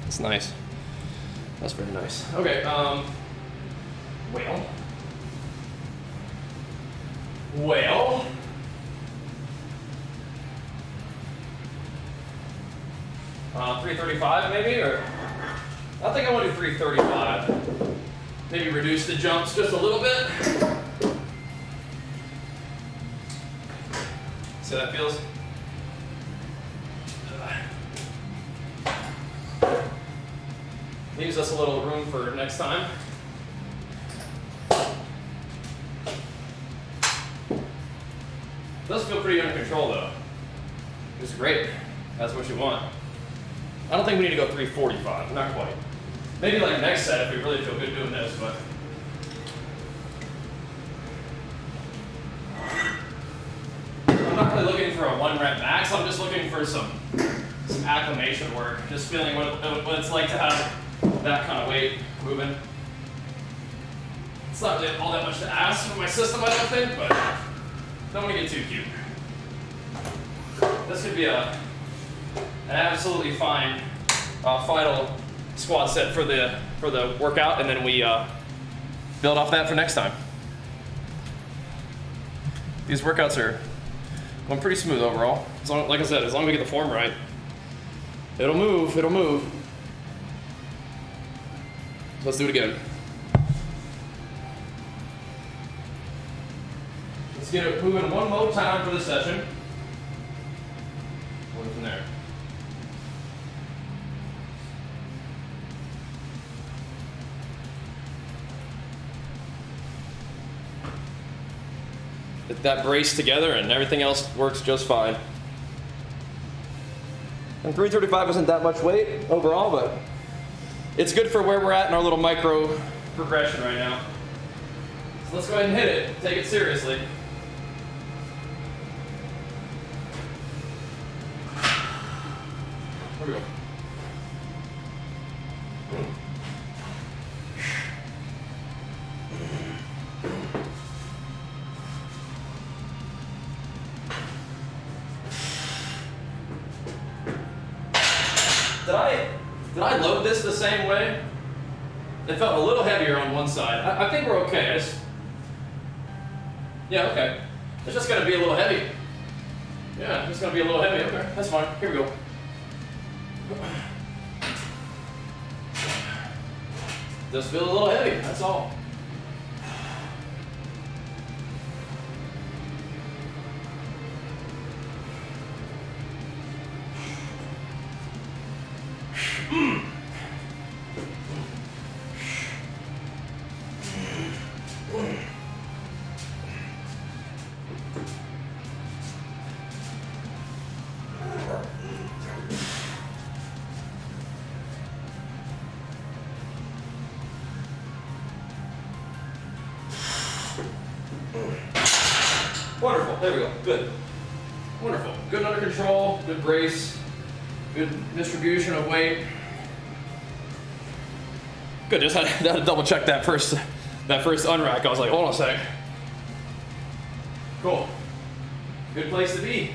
A: It's nice. That's very nice. Okay, well, 335 maybe, or I think I want to do 335. Maybe reduce the jumps just a little bit. See how that feels? Leaves us a little room for next time. Does feel pretty under control though. It's great. That's what you want. I don't think we need to go 345, not quite. Maybe like next set if we really feel good doing this, but. I'm not really looking for a 1 rep max, I'm just looking for some acclimation work. Just feeling what it's like to have that kind of weight moving. It's not really all that much to ask for my system, I don't think, but don't want to get too cute. This could be an absolutely fine final squat set for the workout, and then we build off that for next time. These workouts are going pretty smooth overall. Like I said, as long as we get the form right, it'll move, it'll move. Let's do it again. Let's get it moving one more time for this session. Go from there. Get that brace together and everything else works just fine. And 335 isn't that much weight overall, but it's good for where we're at in our little micro progression right now. So let's go ahead and hit it. Take it seriously. Here we go. Did I load this the same way? It felt a little heavier on one side. I think we're okay. Yeah, okay. It's just gonna be a little heavy. Yeah, it's gonna be a little heavy. Okay, that's fine. Here we go. Just feel a little heavy, that's all. Wonderful, there we go, good. Wonderful, good under control, good brace, good distribution of weight. Good, just had to double check that first unrack. I was like, hold on a sec. Cool, good place to be.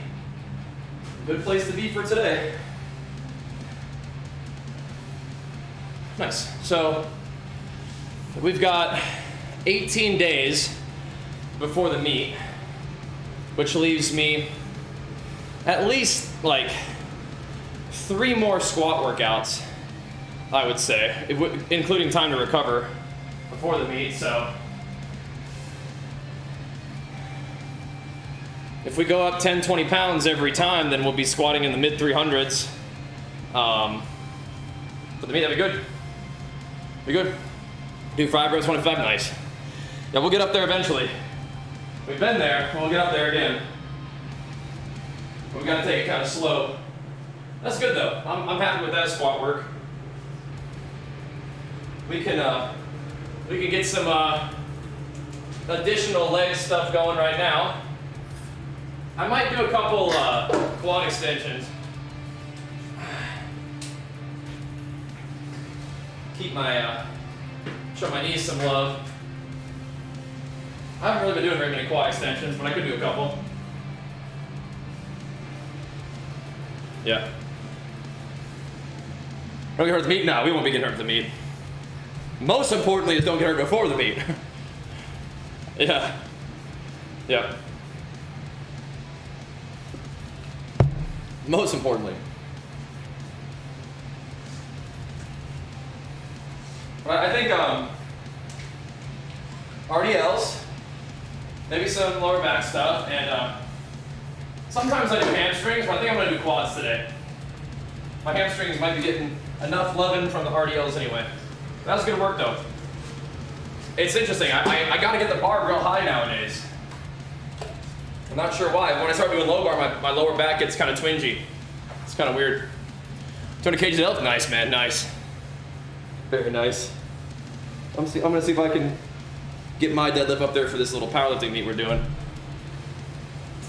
A: Good place to be for today. Nice, so we've got 18 days before the meet, which leaves me at least like 3 more squat workouts, I would say, including time to recover before the meet. So if we go up 10, 20 pounds every time, then we'll be squatting in the mid 300s. For the meet, that'd be good. Be good. Do 5 reps, 25, nice. Yeah, we'll get up there eventually. We've been there, we'll get up there again. But we gotta take it kind of slow. That's good though. I'm happy with that squat work. We can get some additional leg stuff going right now. I might do a couple quad extensions. Keep my show my knees some love. I haven't really been doing very many quad extensions, but I could do a couple. Yeah. Don't get hurt at the meet? No, we won't be getting hurt at the meet. Most importantly is don't get hurt before the meet. Yeah. Yeah. Most importantly. But I think RDLs, maybe some lower back stuff, and sometimes I do hamstrings, but I think I'm going to do quads today. My hamstrings might be getting enough loving from the RDLs anyway. That was good work though. It's interesting, I got to get the bar real high nowadays. I'm not sure why. When I start doing low bar, my lower back gets kind of twingy. It's kind of weird. 200 kg deadlift, nice man, nice. Very nice. I'm gonna see if I can get my deadlift up there for this little powerlifting meet we're doing.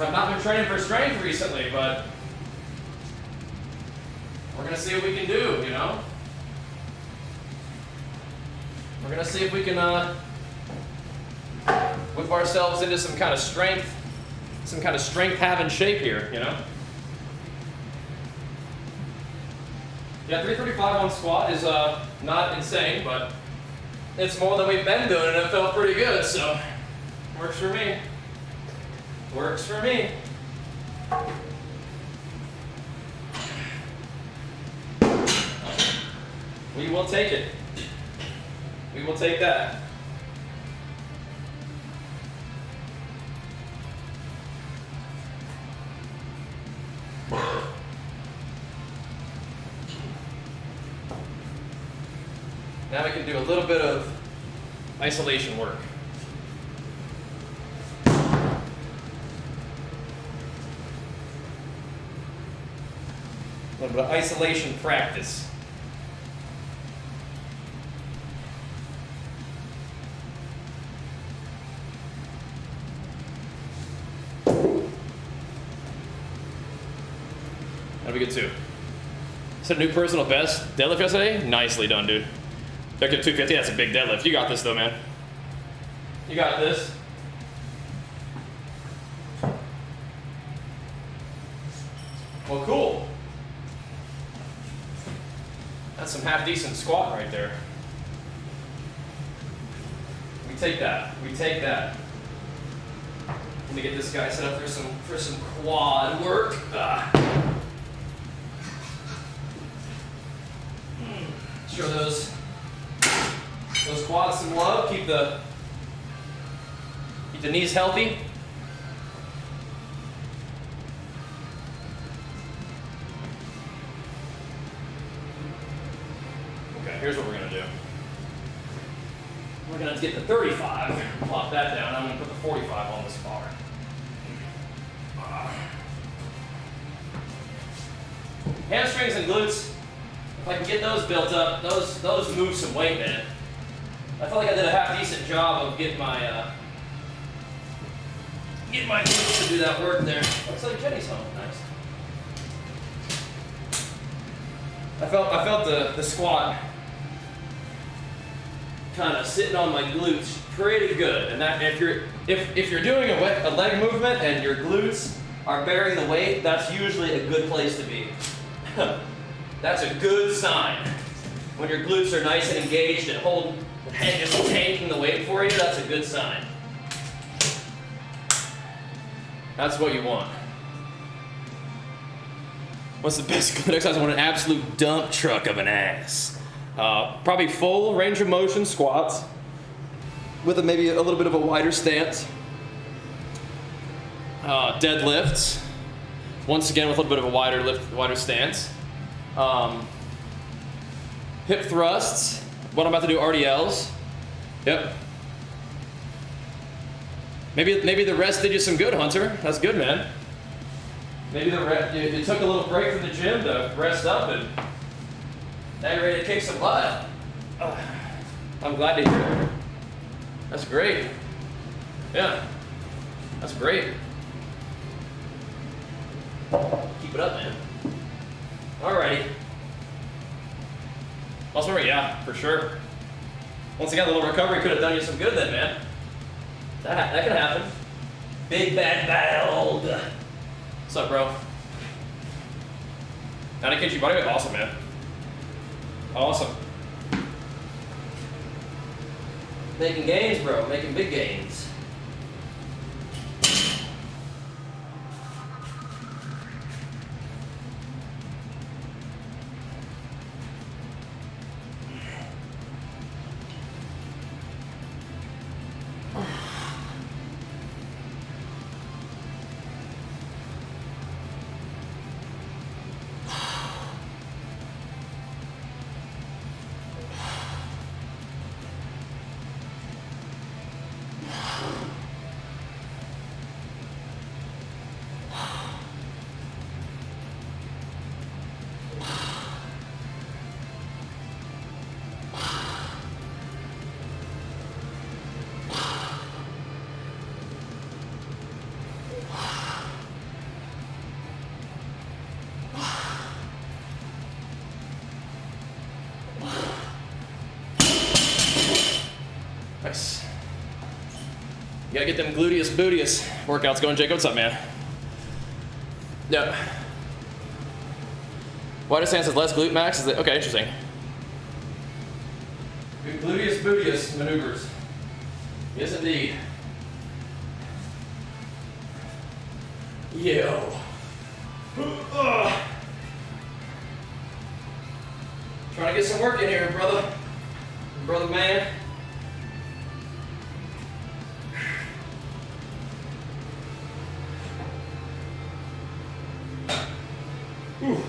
A: I've not been training for strength recently, but we're gonna see what we can do, you know? We're gonna see if we can whip ourselves into some kind of strength having shape here, you know? Yeah, 335 on squat is not insane, but it's more than we've been doing and it felt pretty good, so works for me. Works for me. We will take it. We will take that. Now we can do a little bit of isolation work. A little bit of isolation practice. That'll be good too. Set a new personal best deadlift yesterday. Nicely done, dude. Back to 250, that's a big deadlift. You got this though, man. You got this. Well, cool. That's some half decent squat right there. We take that. We take that. me get this guy set up for some quad work. Show those quads some love. Keep the knees healthy. Okay, here's what we're gonna do. We're gonna get the 35, plop that down. I'm gonna put the 45 on this bar. Hamstrings and glutes, if I can get those built up, those move some weight, man. I felt like I did a half decent job of getting my glutes to do that work there. Looks like Jenny's home. Nice. I felt the squat kind of sitting on my glutes pretty good, and that if you're doing a leg movement and your glutes are bearing the weight, that's usually a good place to be. That's a good sign. When your glutes are nice and engaged and just tanking the weight for you, that's a good sign. That's what you want. What's the best glute exercise? I want an absolute dump truck of an ass. Probably full range of motion squats with maybe a little bit of a wider stance. Deadlifts, once again with a little bit of a wider stance. Hip thrusts. What I'm about to do, RDLs. Yep. Maybe the rest did you some good, Hunter. That's good, man. Maybe you took a little break from the gym to rest up, and now you're ready to kick some butt. I'm glad to hear that. That's great. Yeah, that's great. Keep it up, man. Alrighty. Muscle memory, yeah, for sure. Once again, a little recovery could have done you some good then, man. That can happen. Big bad bald. What's up, bro? Not to kid you, buddy. Awesome, man. Awesome. Making gains, bro. Making big gains. Nice. You gotta get them gluteus booteus workouts going, Jake. What's up, man? Yeah. Wider stance is less glute max? Is it? Okay, interesting. Good gluteus booteus maneuvers. Yes, indeed. Yo. Trying to get some work in here, brother. Brother man. Whew.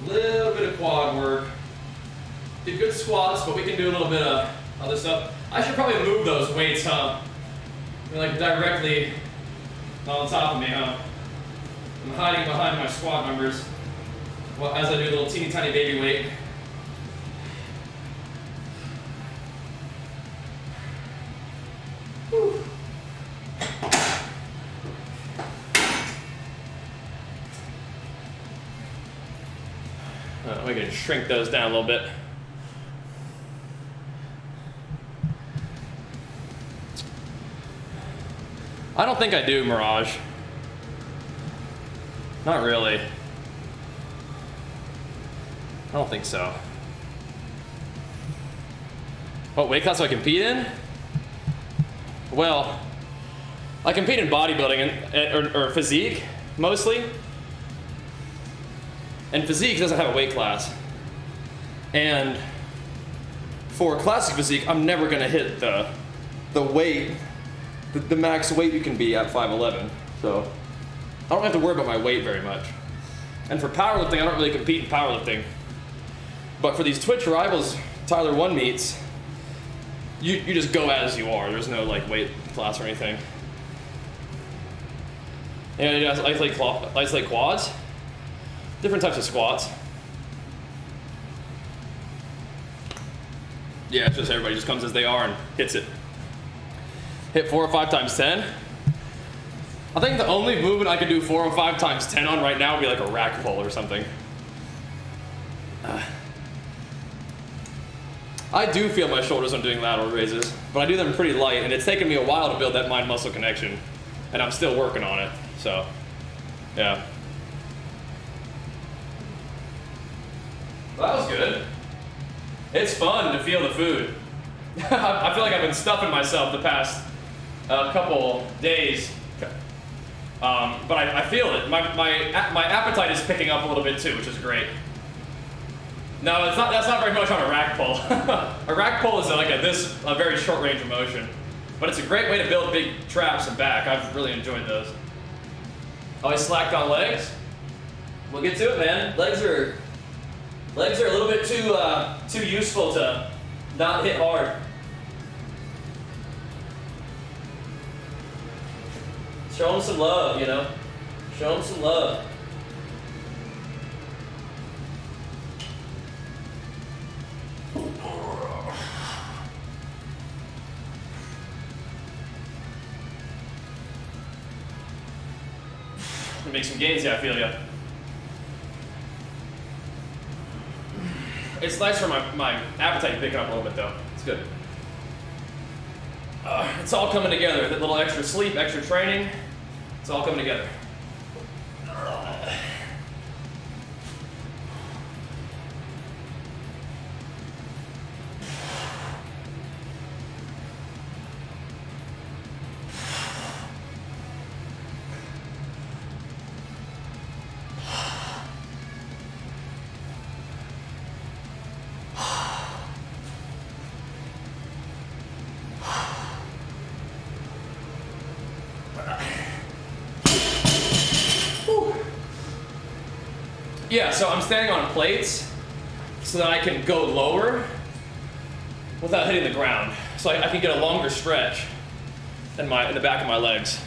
A: Little bit of quad work. Did good squats, but we can do a little bit of other stuff. I should probably move those weights, huh? Like directly on top of me, huh? I'm hiding behind my squat numbers. Well, as I do a little teeny tiny baby weight. Whew. We can shrink those down a little bit. I don't think I do, Mirage. Not really. I don't think so. What weight class do I compete in? Well, I compete in bodybuilding or physique, mostly. And physique doesn't have a weight class. And for classic physique, I'm never gonna hit the weight, the max weight you can be at 5'11". So I don't have to worry about my weight very much. And for powerlifting, I don't really compete in powerlifting. But for these Twitch Rivals Tyler1 meets, you just go as you are. There's no like weight class or anything. And you isolate quads, different types of squats. Yeah, it's just everybody just comes as they are and hits it. Hit 4 or 5 times 10. I think the only movement I could do 4 or 5 times 10 on right now would be like a rack pull or something. I do feel my shoulders when doing lateral raises, but I do them pretty light, and it's taken me a while to build that mind-muscle connection, and I'm still working on it, so, yeah. Well, that was good. It's fun to feel the food. I feel like I've been stuffing myself the past couple days, but I feel it. My appetite is picking up a little bit too, which is great. No, it's not. That's not very much on a rack pull. A rack pull is like a very short range of motion, but it's a great way to build big traps and back. I've really enjoyed those. Oh, I slacked on legs. We'll get to it, man. Legs are a little bit too useful to not hit hard. Show them some love, you know. Show them some love. Make some gains, yeah, I feel ya. It's nice for my appetite picking up a little bit though. It's good. It's all coming together. That little extra sleep, extra training, it's all coming together. Yeah, so I'm standing on plates so that I can go lower without hitting the ground. So I can get a longer stretch in the back of my legs.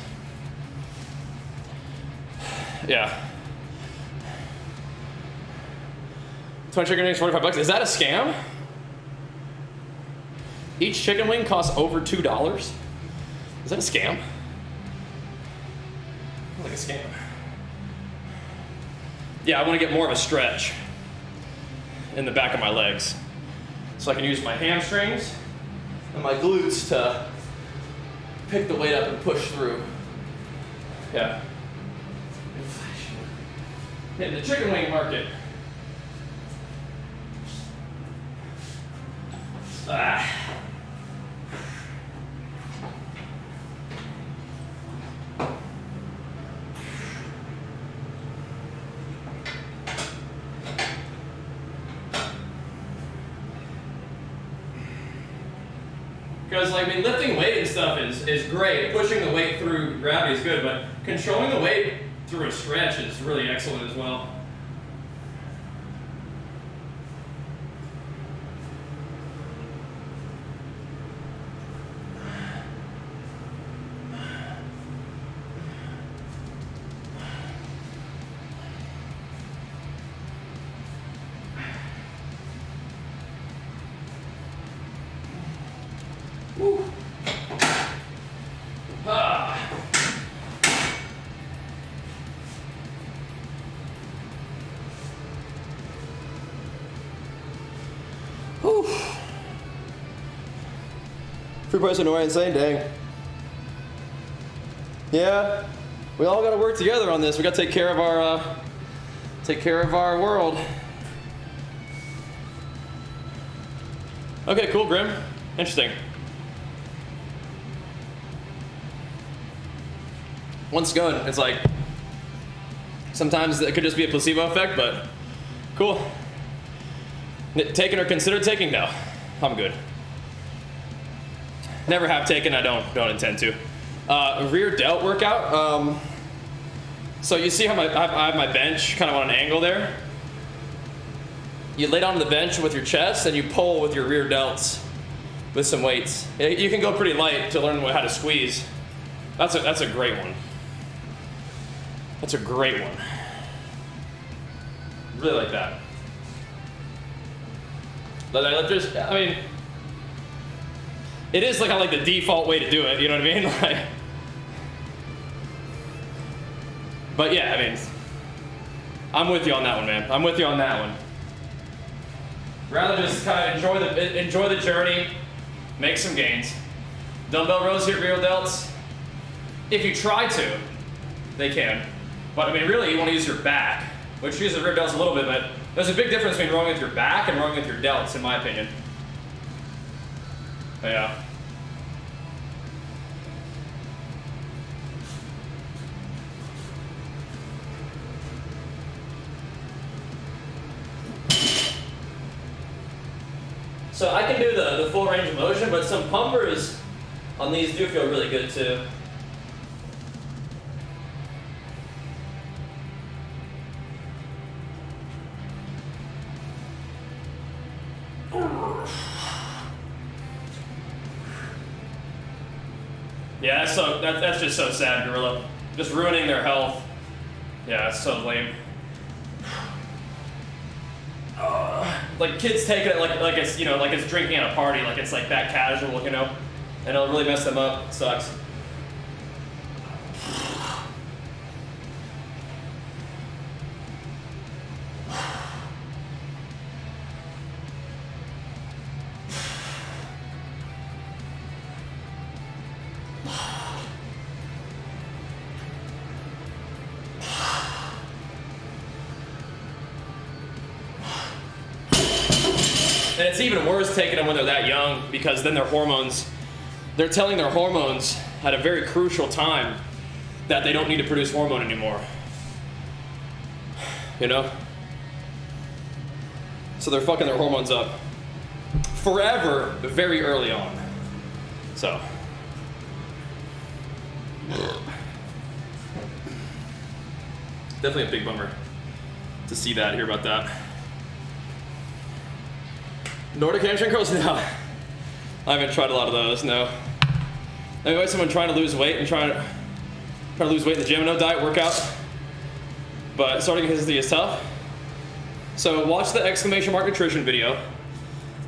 A: Yeah. 20 chicken wings, $45. Is that a scam? Each chicken wing costs over $2. Is that a scam? Like a scam. Yeah, I want to get more of a stretch in the back of my legs. So I can use my hamstrings and my glutes to pick the weight up and push through. Yeah. Hitting the chicken wing market. Because like, I mean, lifting weight and stuff is great. Pushing the weight through gravity is good, but controlling the weight through a stretch is really excellent as well. Woo. Ah. Whew. Free price on Orion saying, dang. Yeah. We all got to work together on this. We got to take care of our world. Okay, cool, Grim. Interesting. Once going, it's like sometimes it could just be a placebo effect, but cool. Taken or considered taking? No, I'm good. Never have taken. I don't intend to. Rear delt workout. So you see how I have my bench kind of on an angle there. You lay down on the bench with your chest and you pull with your rear delts with some weights. You can go pretty light to learn how to squeeze. That's a great one. That's a great one. Really like that. But I mean, it is like the default way to do it. You know what I mean? Like, but yeah, I mean, I'm with you on that one, man. I'm with you on that one. Rather just kind of enjoy the journey, make some gains. Dumbbell rows here, rear delts. If you try to, they can. But I mean, really, you want to use your back, which uses rear delts a little bit, but there's a big difference between rowing with your back and rowing with your delts, in my opinion. Yeah. So I can do the full range of motion, but some pumpers on these do feel really good too. Yeah, that's just so sad, Gorilla. Just ruining their health. Yeah, it's so lame. Like kids taking it like it's like it's drinking at a party, like it's like that casual, and it'll really mess them up. It sucks. And it's even worse taking them when they're that young, because then they're telling their hormones at a very crucial time that they don't need to produce hormone anymore. You know? So they're fucking their hormones up forever, very early on. So. Definitely a big bummer to see that, hear about that. Nordic hamstring curls? No. I haven't tried a lot of those, no. Anyway, someone trying to lose weight and trying to lose weight in the gym, no diet workout. But starting consistency is tough. So watch the exclamation mark nutrition video.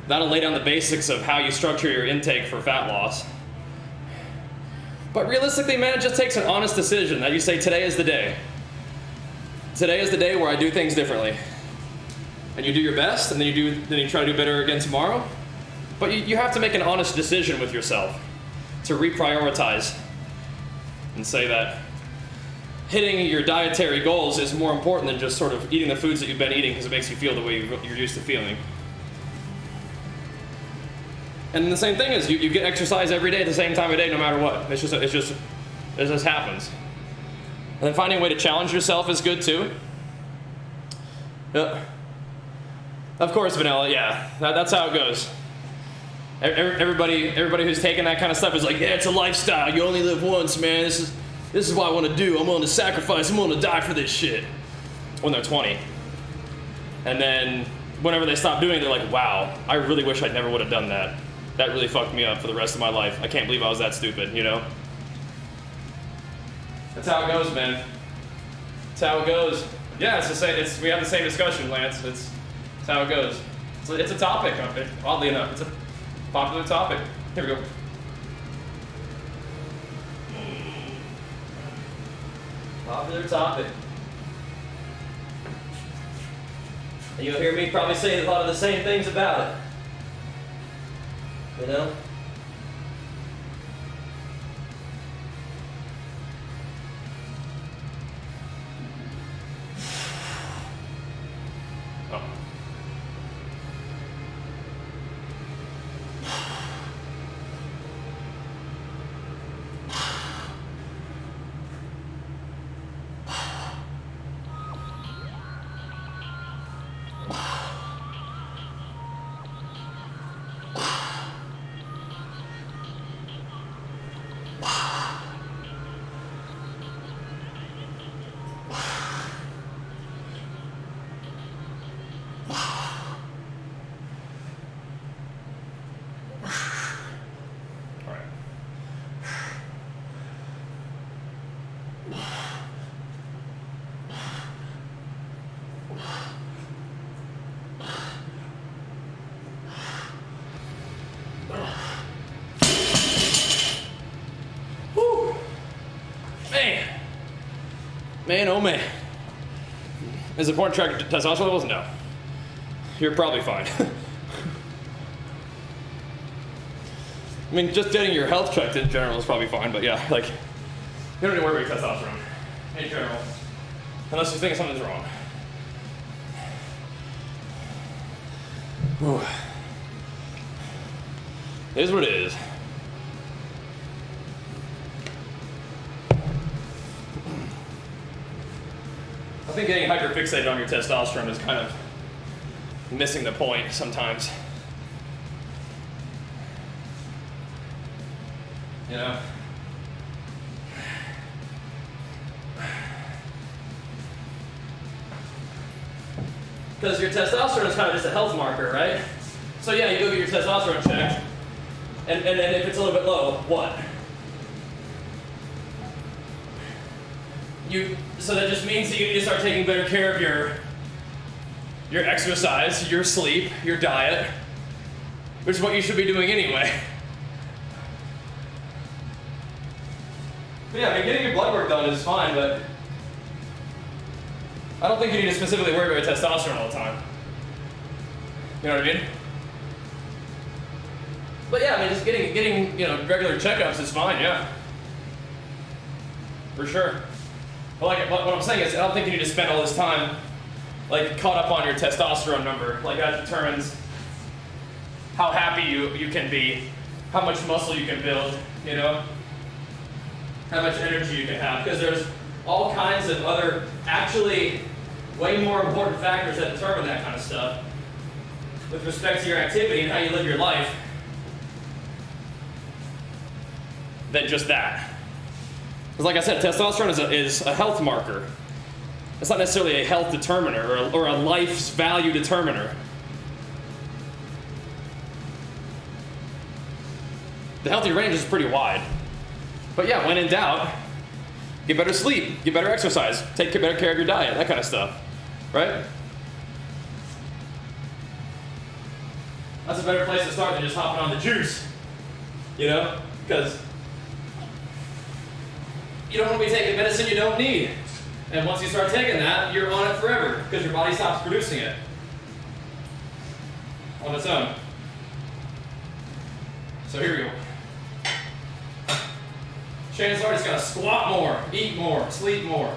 A: That'll lay down the basics of how you structure your intake for fat loss. But realistically, man, it just takes an honest decision that you say, today is the day. Today is the day where I do things differently. And you do your best, and then you try to do better again tomorrow. But you have to make an honest decision with yourself to reprioritize and say that hitting your dietary goals is more important than just sort of eating the foods that you've been eating because it makes you feel the way you're used to feeling. And the same thing is you get exercise every day at the same time of day, no matter what. It just happens. And then finding a way to challenge yourself is good too. Yeah. Of course, vanilla. Yeah, that's how it goes. Everybody who's taking that kind of stuff is like, yeah, it's a lifestyle. You only live once, man. This is what I want to do. I'm willing to sacrifice. I'm willing to die for this shit. When they're 20, and then whenever they stop doing it, they're like, wow, I really wish I never would have done that. That really fucked me up for the rest of my life. I can't believe I was that stupid. You know. That's how it goes, man. That's how it goes. Yeah, it's the same. We have the same discussion, Lance. That's how it goes. It's a topic. Oddly enough, it's a popular topic. Here we go. Popular topic. And you'll hear me probably say a lot of the same things about it. You know? Man, oh man. Is it important to track testosterone levels? No. You're probably fine. I mean, just getting your health checked in general is probably fine, but yeah, like, you don't need to worry about your testosterone in general, unless you think something's wrong. Whew. It is what it is. I think getting hyperfixated on your testosterone is kind of missing the point sometimes. You know? Because your testosterone is kind of just a health marker, right? So yeah, you go get your testosterone checked, and then if it's a little bit low, what? So that just means that you need to start taking better care of your exercise, your sleep, your diet, which is what you should be doing anyway. But yeah, I mean, getting your blood work done is fine, but I don't think you need to specifically worry about your testosterone all the time. You know what I mean? But yeah, I mean, just getting regular checkups is fine, yeah. For sure. But like, what I'm saying is, I don't think you need to spend all this time like caught up on your testosterone number. Like that determines how happy you can be, how much muscle you can build, you know, how much energy you can have. Because there's all kinds of other, actually way more important factors that determine that kind of stuff with respect to your activity and how you live your life than just that. Because like I said, testosterone is a health marker. It's not necessarily a health determiner or a life's value determiner. The healthy range is pretty wide. But yeah, when in doubt, get better sleep, get better exercise, take better care of your diet, that kind of stuff, right? That's a better place to start than just hopping on the juice, you know? Because you don't want to be taking medicine you don't need. And once you start taking that, you're on it forever because your body stops producing it on its own. So here we go. Chances are just gotta squat more, eat more, sleep more.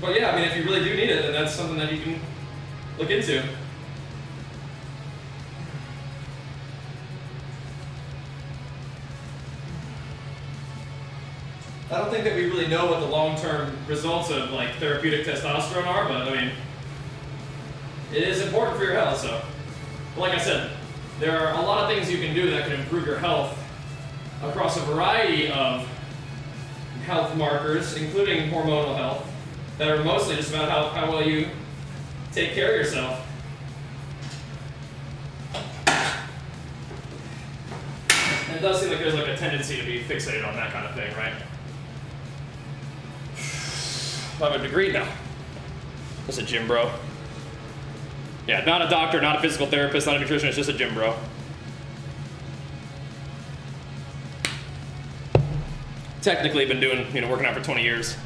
A: But yeah, I mean, if you really do need it, then that's something that you can look into. I don't think that we really know what the long-term results of like therapeutic testosterone are, but I mean, it is important for your health. So, but like I said, there are a lot of things you can do that can improve your health across a variety of health markers, including hormonal health, that are mostly just about how well you take care of yourself. And it does seem like there's like a tendency to be fixated on that kind of thing, right? I have a degree now. Just a gym bro. Yeah, not a doctor, not a physical therapist, not a nutritionist, just a gym bro. Technically been doing, working out for 20 years.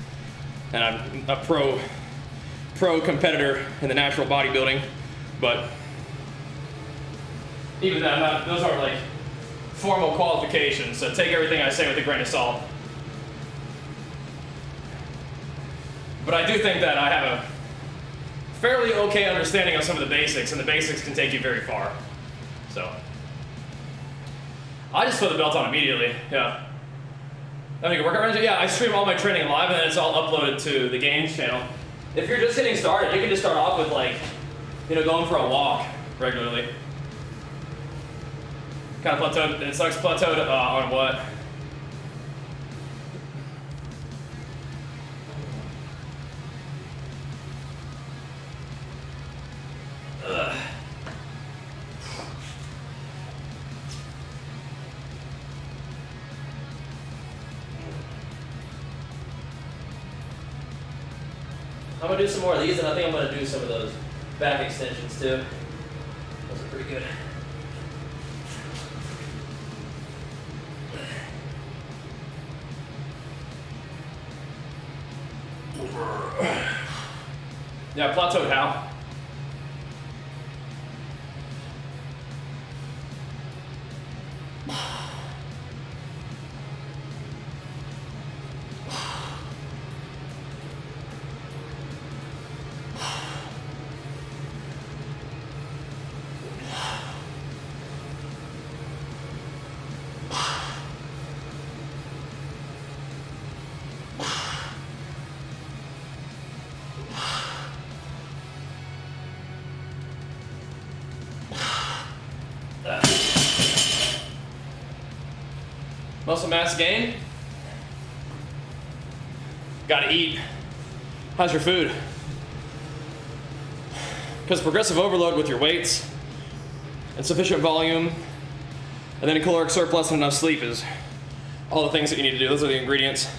A: And I'm a pro competitor in the natural bodybuilding, but even that, those aren't like formal qualifications, so take everything I say with a grain of salt. But I do think that I have a fairly okay understanding of some of the basics, and the basics can take you very far. So I just put the belt on immediately, yeah. Then we can work around. Yeah, I stream all my training live, and then it's all uploaded to the Gains channel. If you're just getting started, you can just start off with like, going for a walk regularly. Kind of plateaued. It sucks plateaued on what? Ugh. I'm gonna do some more of these, and I think I'm gonna do some of those back extensions too. Those are pretty good. Yeah, plateaued how? Muscle mass gain. Gotta eat. How's your food? Because progressive overload with your weights, insufficient volume, and then a caloric surplus and enough sleep is all the things that you need to do. Those are the ingredients.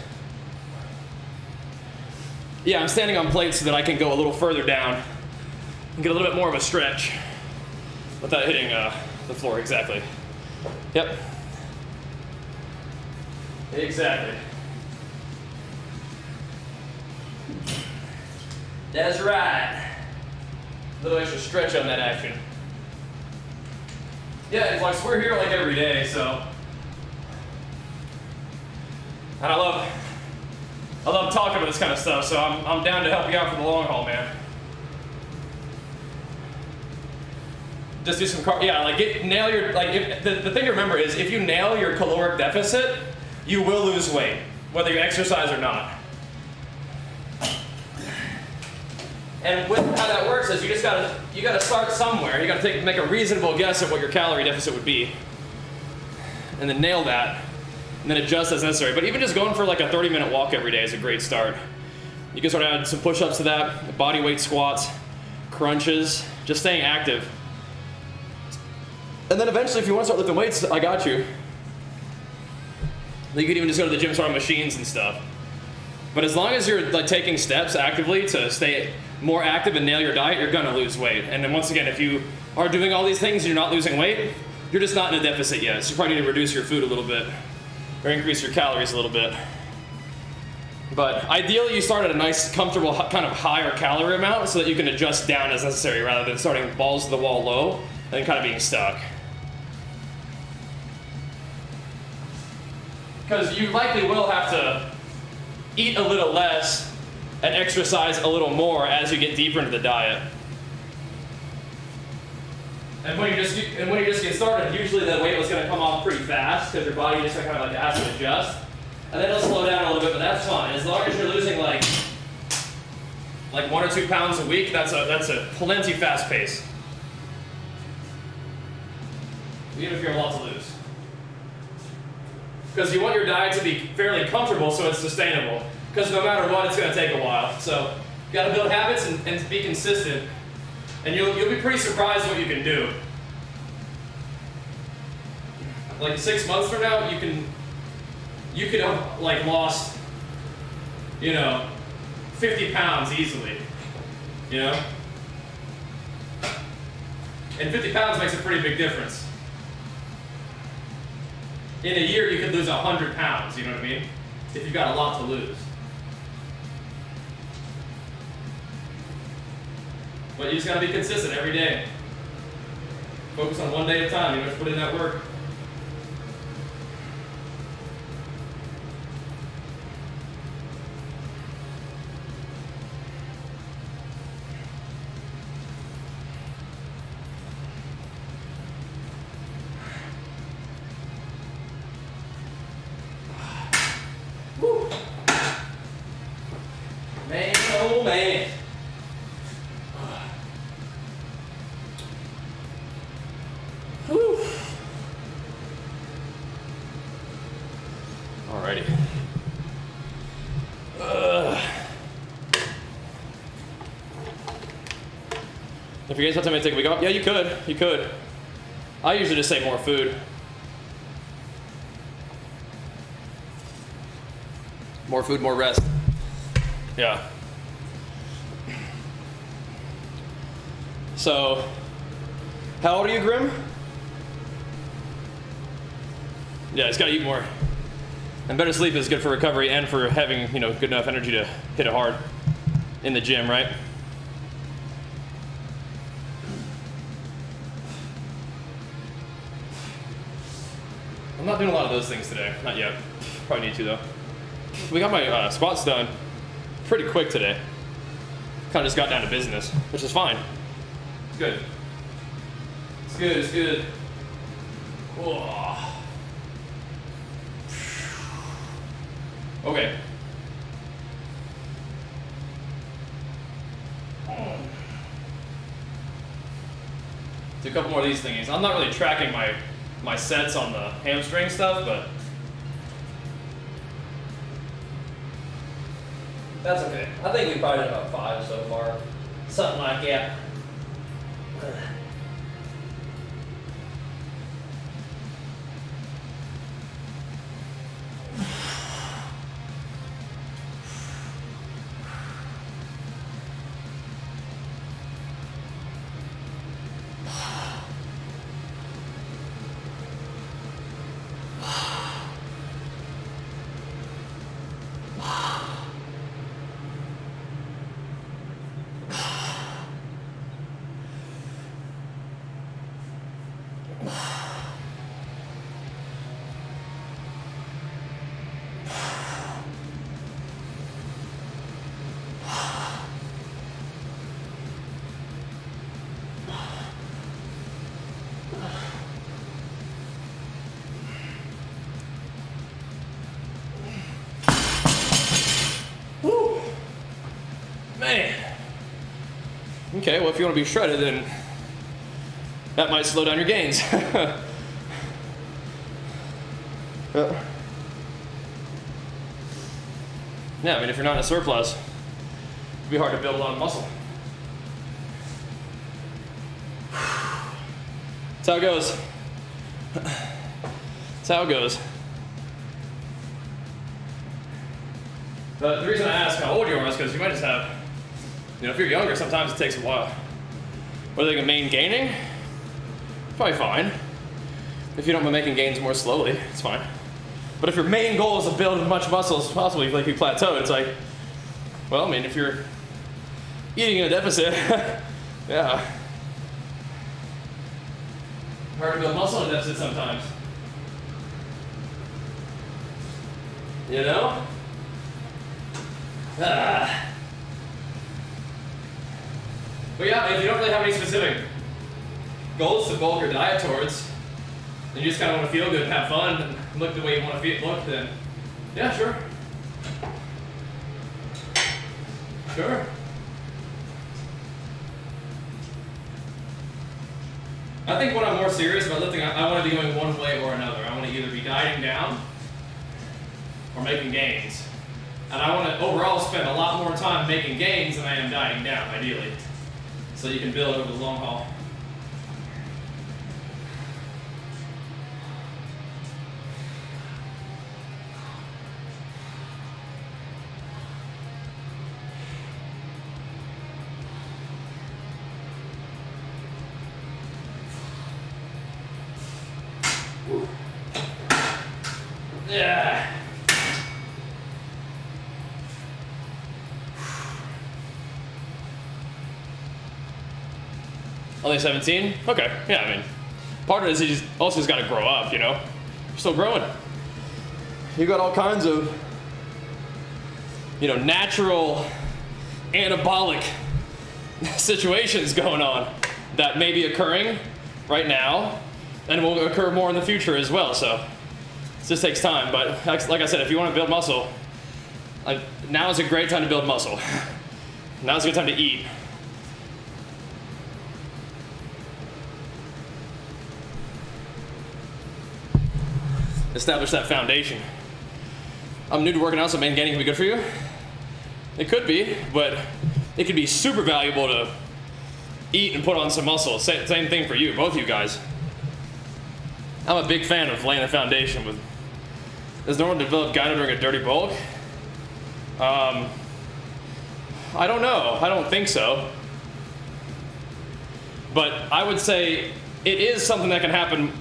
A: Yeah, I'm standing on plates so that I can go a little further down and get a little bit more of a stretch without hitting the floor. Exactly. Yep. Exactly. That's right. A little extra stretch on that action. Yeah, Influx, we're here like every day, so. And I love talking about this kind of stuff, so I'm down to help you out for the long haul, man. Just do some nail your, the thing to remember is if you nail your caloric deficit, you will lose weight, whether you exercise or not. And with how that works is you gotta start somewhere. You gotta make a reasonable guess at what your calorie deficit would be, and then nail that, and then adjust as necessary. But even just going for like a 30-minute walk every day is a great start. You can start adding some push-ups to that, body weight squats, crunches, just staying active. And then eventually, if you want to start lifting weights, I got you. You could even just go to the gym, start on machines and stuff. But as long as you're like taking steps actively to stay more active and nail your diet, you're gonna lose weight. And then once again, if you are doing all these things and you're not losing weight, you're just not in a deficit yet. So you probably need to reduce your food a little bit or increase your calories a little bit. But ideally, you start at a nice, comfortable, kind of higher calorie amount so that you can adjust down as necessary rather than starting balls to the wall low and kind of being stuck. Because you likely will have to eat a little less and exercise a little more as you get deeper into the diet. And when you just get started, usually the weight was going to come off pretty fast because your body just kind of like has to adjust. And then it'll slow down a little bit, but that's fine. As long as you're losing like 1 or 2 pounds a week, that's a plenty fast pace. Even if you have a lot to lose. Because you want your diet to be fairly comfortable so it's sustainable. Because no matter what, it's going to take a while. So you got to build habits and be consistent. And you'll be pretty surprised what you can do. Like 6 months from now, you could have like lost, 50 pounds easily. And 50 pounds makes a pretty big difference. In a year, you could lose 100 pounds, you know what I mean? If you've got a lot to lose. But you just gotta be consistent every day. Focus on one day at a time, you have to put in that work. Woo. Man, oh man. Whew. Alrighty. If you guys have time to take a week off, yeah, you could. You could. I usually just say more food. More food, more rest. Yeah. So, how old are you, Grim? Yeah, it's gotta eat more. And better sleep is good for recovery and for having, good enough energy to hit it hard in the gym, right? I'm not doing a lot of those things today. Not yet. Probably need to though. We got my squats done pretty quick today. Kind of just got down to business, which is fine. It's good. It's good, it's good. Whoa. Okay. Do a couple more of these thingies. I'm not really tracking my sets on the hamstring stuff, but that's okay. I think we probably did about 5 so far. Something like that. Woo. Man. Okay, well if you want to be shredded, then that might slow down your gains. Yeah, I mean if you're not in a surplus, it'd be hard to build a lot of muscle. That's how it goes. That's how it goes. But the reason I asked how old you are is because you might just have, if you're younger, sometimes it takes a while. Whether you're main gaining, probably fine. If you don't mind making gains more slowly, it's fine. But if your main goal is to build as much muscle as possible, like you plateau, it's like, well, I mean, if you're eating in a deficit, yeah. Hard to build muscle in a deficit sometimes. You know? But yeah, if you don't really have any specific goals to bulk your diet towards, and you just kind of want to feel good and have fun and look the way you want to look, then yeah, sure. Sure. I think when I'm more serious about lifting, I want to be going one way or another. I want to either be dieting down or making gains. And I want to overall spend a lot more time making gains than I am dieting down, ideally. So you can build over the long haul. Yeah. Only 17? Okay, yeah, I mean, part of it is he just also has got to grow up, you know? You're still growing. You got all kinds of, natural anabolic situations going on that may be occurring right now and will occur more in the future as well, so it just takes time. But like I said, if you want to build muscle, now is a great time to build muscle. Now's a good time to eat. Establish that foundation. I'm new to working out, so main gaining can be good for you. It could be, but it could be super valuable to eat and put on some muscle. Same thing for you, both of you guys. I'm a big fan of laying the foundation with. Does no one develop gyno during a dirty bulk? I don't know. I don't think so. But I would say it is something that can happen,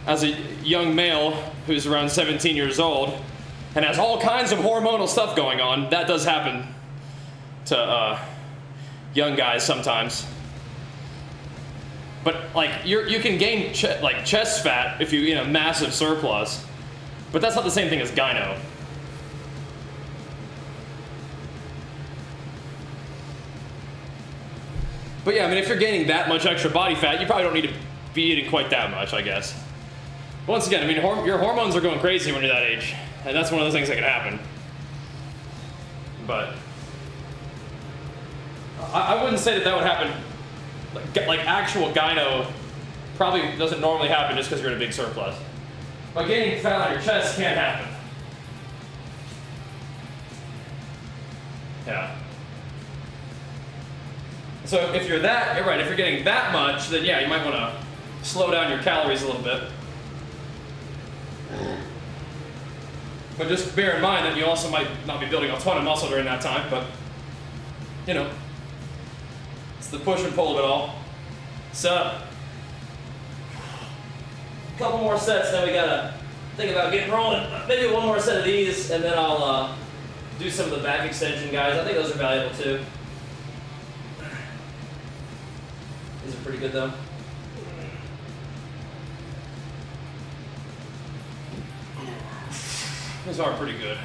A: as a young male who's around 17 years old and has all kinds of hormonal stuff going on. That does happen to young guys sometimes. But like you can gain like chest fat if you massive surplus, but that's not the same thing as gyno. But yeah, I mean, if you're gaining that much extra body fat, you probably don't need to be eating quite that much, I guess. Once again, I mean, your hormones are going crazy when you're that age, and that's one of those things that can happen. But I wouldn't say that would happen. Like actual gyno probably doesn't normally happen just because you're in a big surplus. But gaining fat on your chest can happen. Yeah. So if you're right, if you're getting that much, then yeah, you might want to slow down your calories a little bit. But just bear in mind that you also might not be building a ton of muscle during that time, but it's the push and pull of it all. So, a couple more sets, then we gotta think about getting rolling. Maybe one more set of these, and then I'll do some of the back extension guys. I think those are valuable too. These are pretty good though. These are pretty good.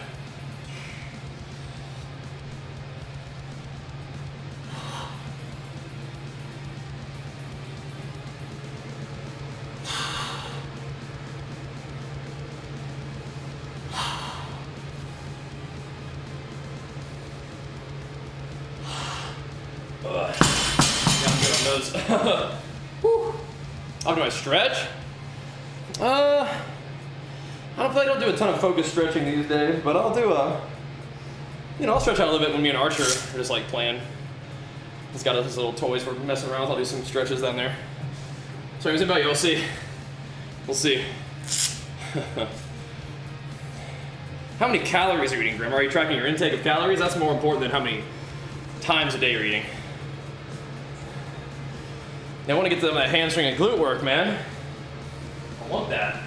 A: How do I stretch? I don't do a ton of focused stretching these days, but I'll do I'll stretch out a little bit when me and Archer are just like playing. He's got his little toys for messing around with. I'll do some stretches down there. So anyways, about you, we'll see. We'll see. How many calories are you eating, Grim? Are you tracking your intake of calories? That's more important than how many times a day you're eating. I want to get to that hamstring and glute work, man. I want that.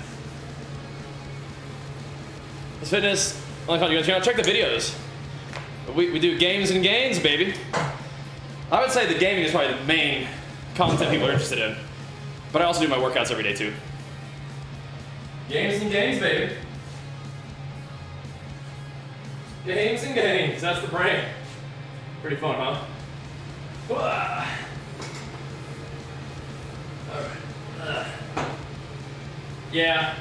A: This fitness, check the videos. We do games and gains, baby. I would say the gaming is probably the main content people are interested in. But I also do my workouts every day too. Games and gains, baby. Games and gains, that's the brain. Pretty fun, huh? Alright. Yeah.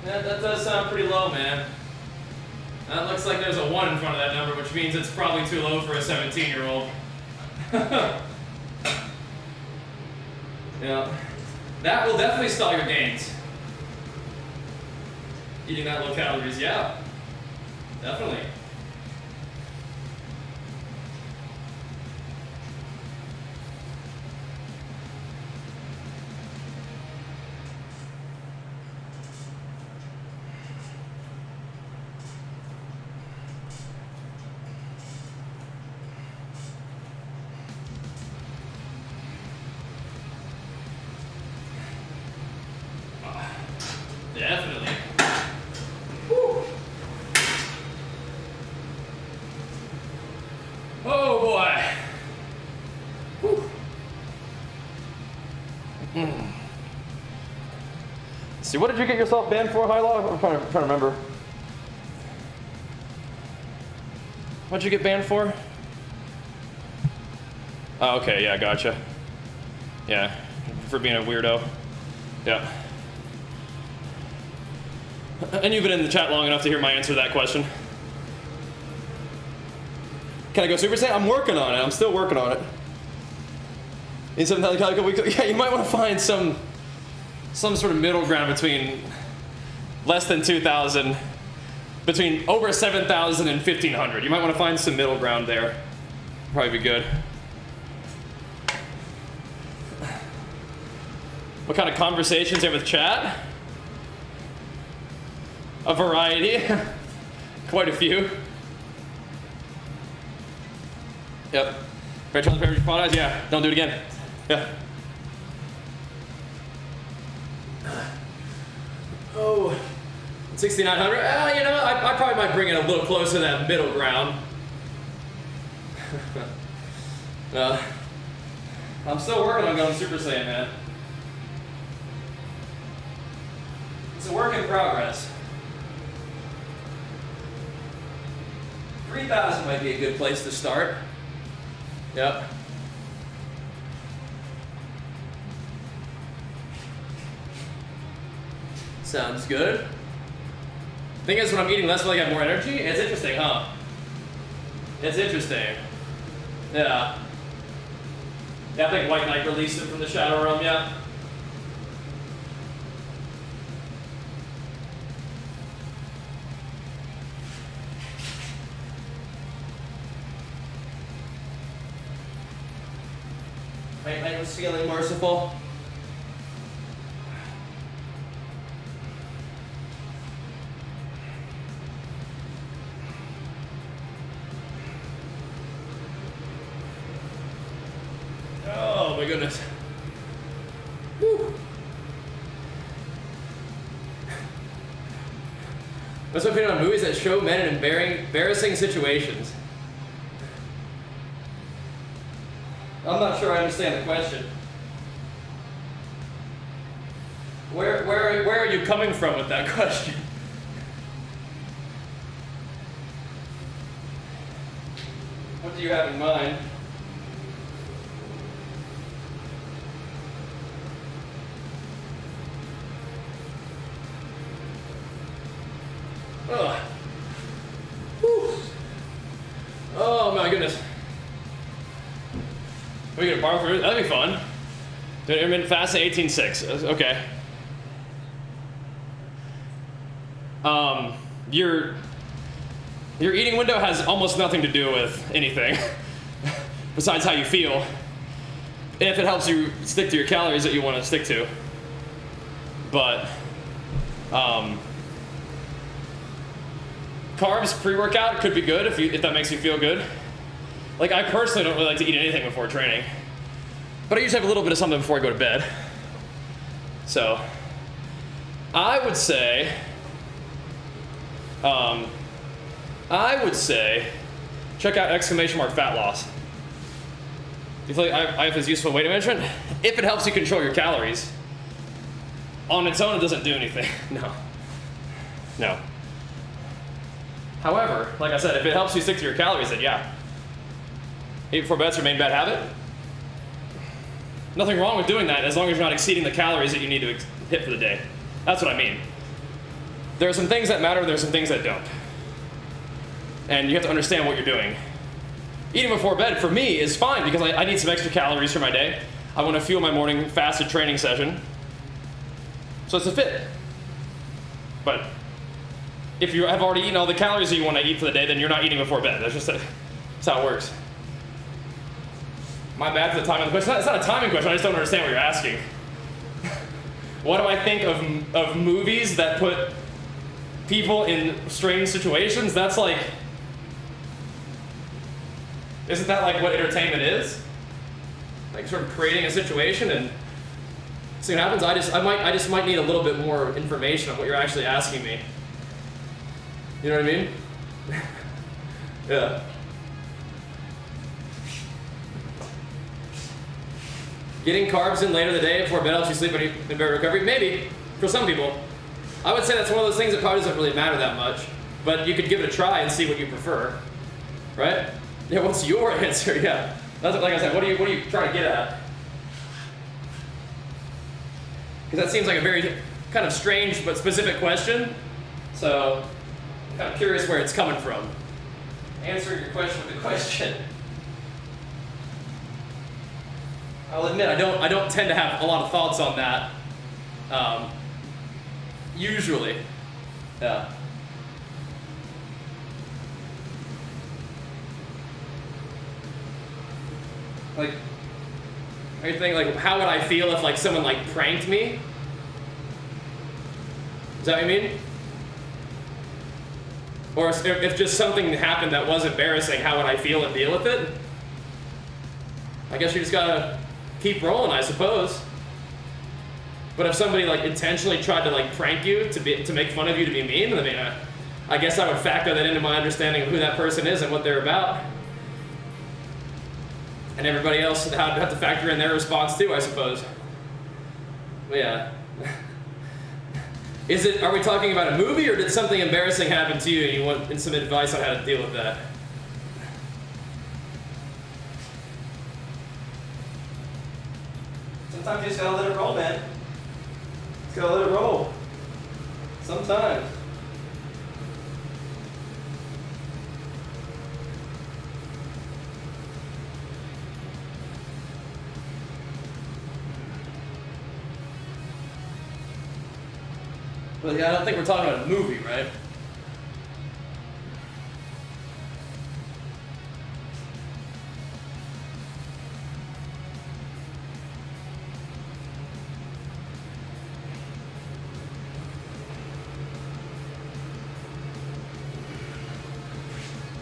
A: That does sound pretty low, man. That looks like there's a 1 in front of that number, which means it's probably too low for a 17-year-old. Yeah. That will definitely stall your gains. Eating that low calories, yeah. Definitely. Definitely. Woo. Oh boy. Woo. See, what did you get yourself banned for, Hilo? I'm trying to remember. What'd you get banned for? Oh, okay, yeah, gotcha. Yeah, for being a weirdo. Yeah. And you've been in the chat long enough to hear my answer to that question. Can I go Super Saiyan? I'm working on it. I'm still working on it. Need 7,000 calories a week? Yeah, you might want to find some sort of middle ground between less than 2,000, between over 7,000 and 1,500. You might want to find some middle ground there. Probably be good. What kind of conversations you have with chat? A variety. Quite a few. Yep. Right, transparent eyes? Yeah. Don't do it again. Yeah. Oh, 6,900. I probably might bring it a little closer to that middle ground. I'm still working on going Super Saiyan, man. It's a work in progress. 3,000 might be a good place to start. Yep. Sounds good. Thing is, when I'm eating less, I feel like I have more energy. It's interesting, huh? It's interesting. Yeah. Yeah, I think White Knight released it from the Shadow Realm, yeah. White Knight was feeling merciful. Oh my goodness. Whew. What's my opinion on movies that show men in embarrassing situations? I'm not sure I understand the question. Where are you coming from with that question? What do you have in mind? Ugh. Whew. Oh my goodness. Are we gonna borrow for it? That'd be fun. Intermittent fasting 18:6. Okay. Your eating window has almost nothing to do with anything besides how you feel. And if it helps you stick to your calories that you want to stick to. But carbs pre-workout could be good if that makes you feel good. Like, I personally don't really like to eat anything before training, but I usually have a little bit of something before I go to bed. So I would say check out !fat loss. Do you feel like IF is useful weight management? If it helps you control your calories. On its own, it doesn't do anything. No. However, like I said, if it helps you stick to your calories, then yeah. Eat before bed's your main bad habit. Nothing wrong with doing that as long as you're not exceeding the calories that you need to hit for the day. That's what I mean. There are some things that matter, there are some things that don't. And you have to understand what you're doing. Eating before bed, for me, is fine because I need some extra calories for my day. I want to fuel my morning fasted training session. So it's a fit. But if you have already eaten all the calories that you want to eat for the day, then you're not eating before bed. That's how it works. My bad for the timing question. It's not a timing question, I just don't understand what you're asking. What do I think of movies that put people in strange situations? That's like, isn't that like what entertainment is? Like sort of creating a situation and see what happens? I just might need a little bit more information on what you're actually asking me. You know what I mean? Yeah. Getting carbs in later in the day before bed helps you sleep and better recovery? Maybe, for some people. I would say that's one of those things that probably doesn't really matter that much, but you could give it a try and see what you prefer, right? Yeah, what's your answer? Yeah, that's like I said. What are you trying to get at? Because that seems like a very kind of strange but specific question. So I'm kind of curious where it's coming from. Answering your question with a question. I'll admit I don't tend to have a lot of thoughts on that. Usually, yeah. Like, are you thinking like, how would I feel if like someone like pranked me? Is that what you mean? Or if just something happened that was embarrassing, how would I feel and deal with it? I guess you just gotta keep rolling, I suppose. But if somebody like intentionally tried to like prank you to make fun of you, to be mean, I mean, I guess I would factor that into my understanding of who that person is and what they're about. And everybody else would have to factor in their response too, I suppose. But yeah. Are we talking about a movie, or did something embarrassing happen to you and you want some advice on how to deal with that? Sometimes you just gotta let it roll, man. Just gotta let it roll. Sometimes. But yeah, I don't think we're talking about a movie, right?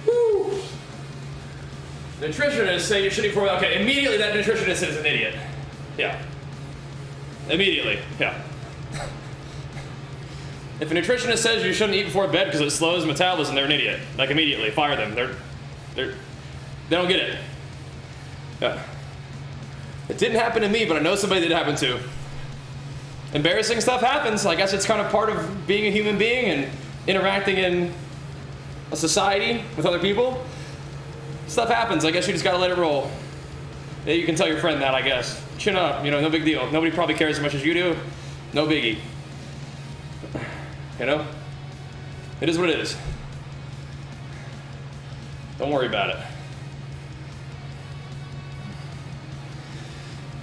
A: Woo! Nutritionist say you're shooting for, okay, immediately that nutritionist is an idiot. Yeah. Immediately, yeah. If a nutritionist says you shouldn't eat before bed because it slows metabolism, they're an idiot. Like, immediately, fire them. They don't get it. Yeah. It didn't happen to me, but I know somebody that it happened to. Embarrassing stuff happens. I guess it's kind of part of being a human being and interacting in a society with other people. Stuff happens. I guess you just gotta let it roll. Yeah, you can tell your friend that, I guess. Chin up, no big deal. Nobody probably cares as much as you do. No biggie. It is what it is. Don't worry about it.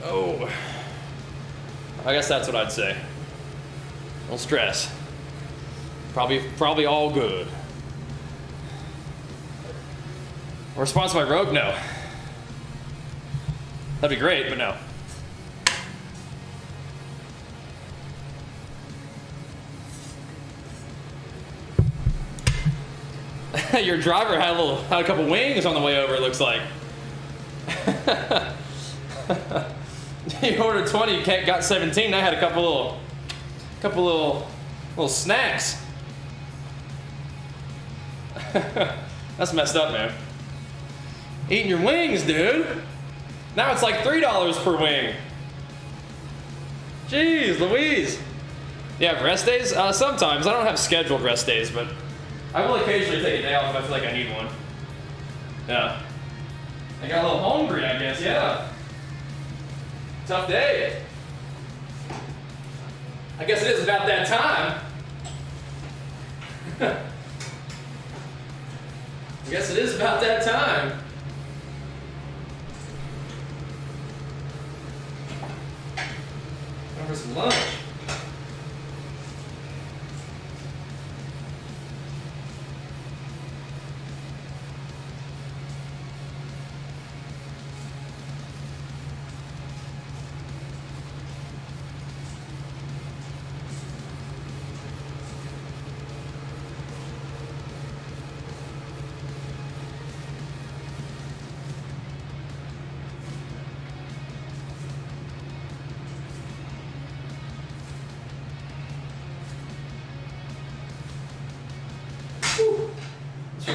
A: Oh, I guess that's what I'd say. Don't stress. Probably all good. We're sponsored by Rogue? No. That'd be great, but no. Your driver had a couple wings on the way over, it looks like. You ordered 20, you got 17. I had a couple little snacks. That's messed up, man. Eating your wings, dude. Now it's like $3 per wing. Jeez Louise. Yeah, rest days? Sometimes. I don't have scheduled rest days, but I will occasionally take a day off if I feel like I need one. Yeah. I got a little hungry, I guess, yeah. Tough day. I guess it is about that time. I guess it is about that time. Time for some lunch.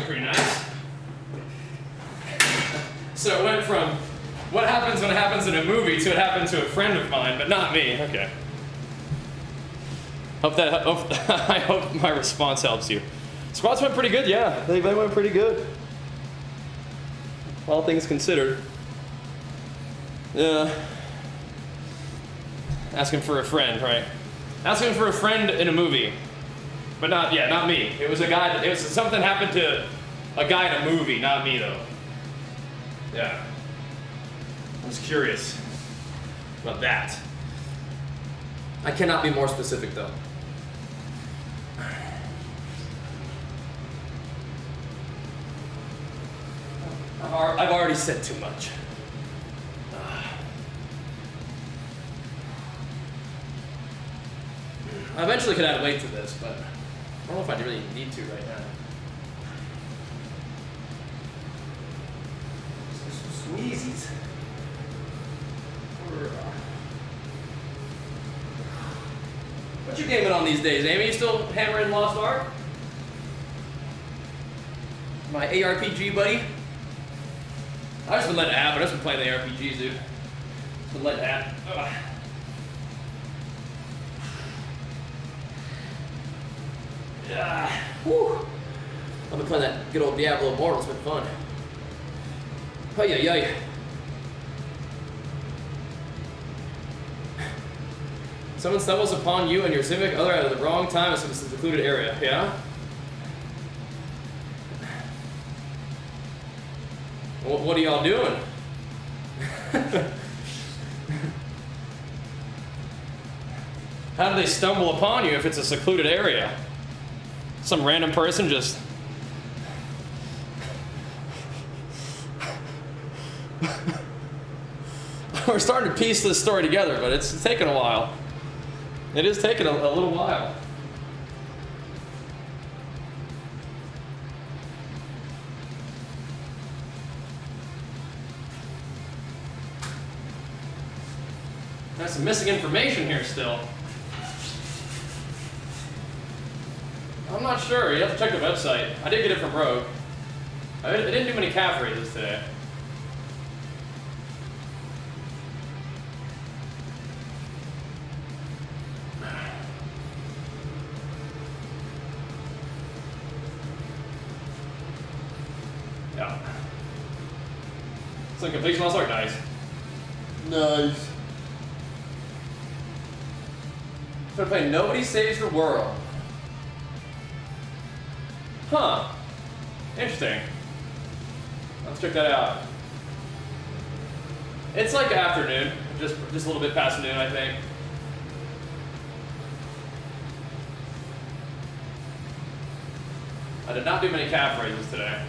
A: Pretty nice. So it went from what happens when it happens in a movie to it happened to a friend of mine, but not me. Okay. I hope my response helps you. Squats went pretty good, yeah. They went pretty good. All things considered. Yeah. Asking for a friend, right? Asking for a friend in a movie. But not me. It was something happened to a guy in a movie, not me though. Yeah. I'm just curious about that. I cannot be more specific though. I've already said too much. I eventually could add weight to this, but I don't know if I really need to right now. Some squeezies. What you gaming on these days, Amy? You still hammering Lost Ark? My ARPG buddy? I've just been letting it happen. I've just been playing the RPGs, dude. Just been letting it happen. Ugh. Yeah. Whew. I've been playing that good old Diablo Immortal. It's been fun. Hey. Someone stumbles upon you and your significant other at the wrong time in some secluded area. Yeah? What are y'all doing? How do they stumble upon you if it's a secluded area? Some random person just... We're starting to piece this story together, but it's taken a while. It is taking a little while. There's some missing information here still. I'm not sure. You have to check the website. I did get it from Rogue. I didn't do many calf raises today. Yeah. So completion also are nice. Nice. So to play Nobody Saves the World. Huh. Interesting. Let's check that out. It's like afternoon, just a little bit past noon, I think. I did not do many calf raises today.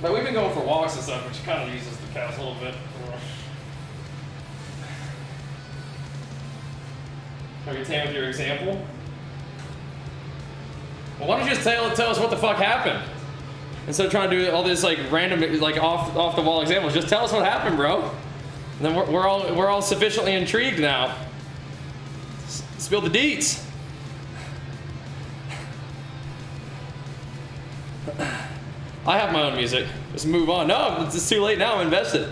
A: But we've been going for walks and stuff, which kind of uses the calves a little bit. Can we continue with your example? Well, why don't you just tell us what the fuck happened? Instead of trying to do all this like random, like off the wall examples, just tell us what happened, bro. And then we're all sufficiently intrigued now. Spill the deets. I have my own music. Just move on. No, it's too late now. I'm invested.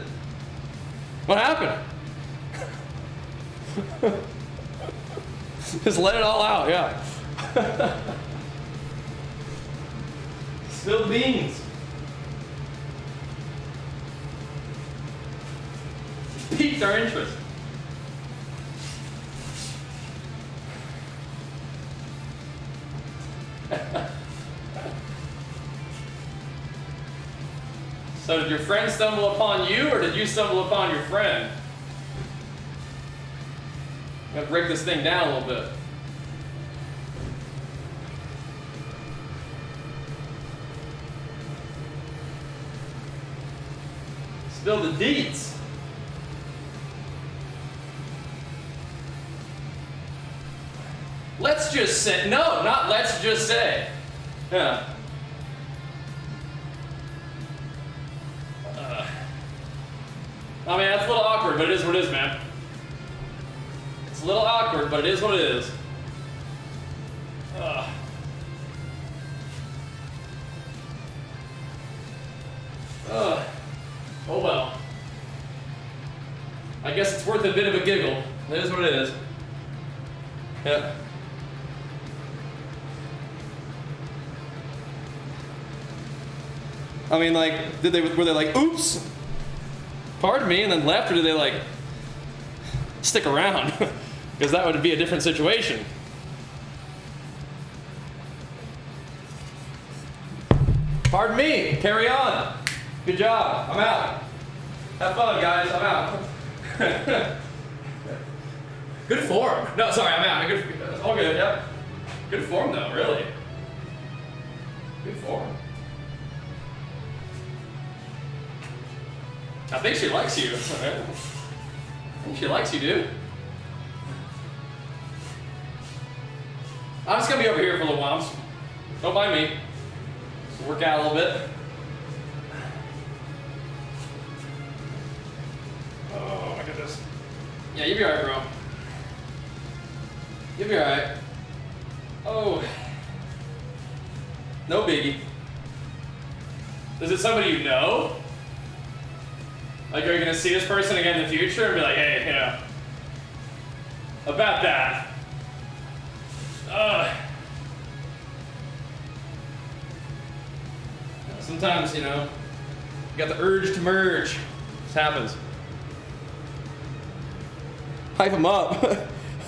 A: What happened? Just let it all out, yeah. Spill the beans. Piqued our interest. So did your friend stumble upon you, or did you stumble upon your friend? I'm gonna break this thing down a little bit. Spill the deets. Let's just say, no, not let's just say. Yeah. I mean, that's a little awkward, but it is what it is, man. It's a little awkward, but it is what it is. Oh well. I guess it's worth a bit of a giggle. It is what it is. Yep. I mean, like, were they like, oops, pardon me, and then left, or did they like stick around? Because that would be a different situation. Pardon me, carry on. Good job, I'm out. Have fun, guys, I'm out. Good form. No, sorry, I'm out. Good, all good, yep. Good form though, really. Good form. I think she likes you. I think she likes you, dude. I'm just gonna be over here for a little while. Don't mind me. Just work out a little bit. Oh my goodness. Yeah, you'll be alright, bro. You'll be alright. Oh. No biggie. Is it somebody you know? Like, are you gonna see this person again in the future and be like, hey, you know, about that? Sometimes, you know, you got the urge to merge. This happens. Hype them up.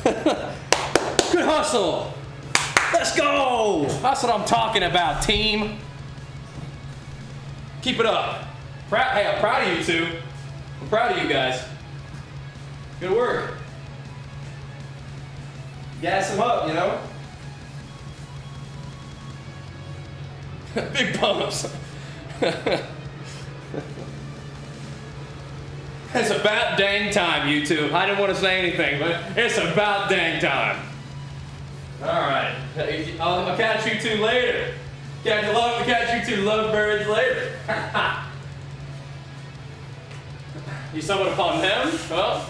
A: Good hustle. Let's go. That's what I'm talking about, team. Keep it up. Hey, I'm proud of you two. I'm proud of you guys. Good work. Gas them up, you know? Big pumps. It's about dang time, YouTube. I didn't want to say anything, but it's about dang time. All right. I'll catch you two later. Catch you two lovebirds later. You stumbled upon him? Well,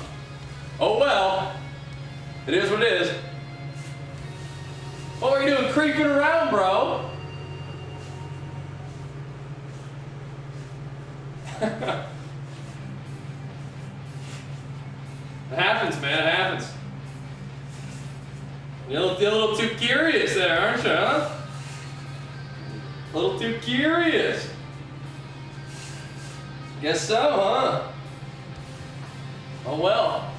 A: oh well. It is what it is. What were you doing creeping around, bro? It happens, man. It happens. You're a little too curious there, aren't you, huh? A little too curious. Guess so, huh? Oh well.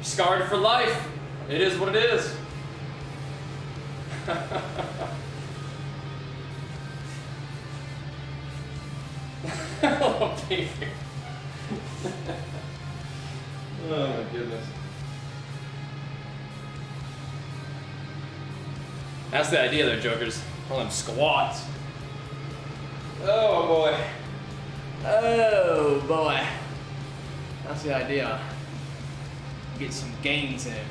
A: Scarred for life. It is what it is. Oh, baby. Oh my goodness. That's the idea there, jokers. Call them squats. Oh boy. Oh boy. That's the idea. Get some gains in.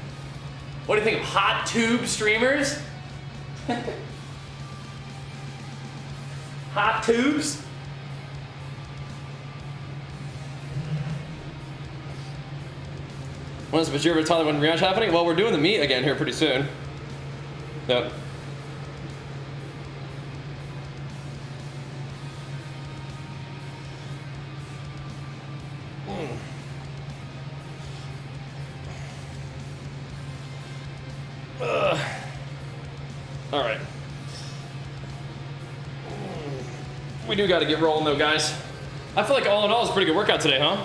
A: What do you think of hot tube streamers? Hot tubes? When's the Bajheera Tyler1 rematch happening? Well, we're doing the meet again here pretty soon. Yep. All right. We do got to get rolling though, guys. I feel like all in all, it's a pretty good workout today, huh?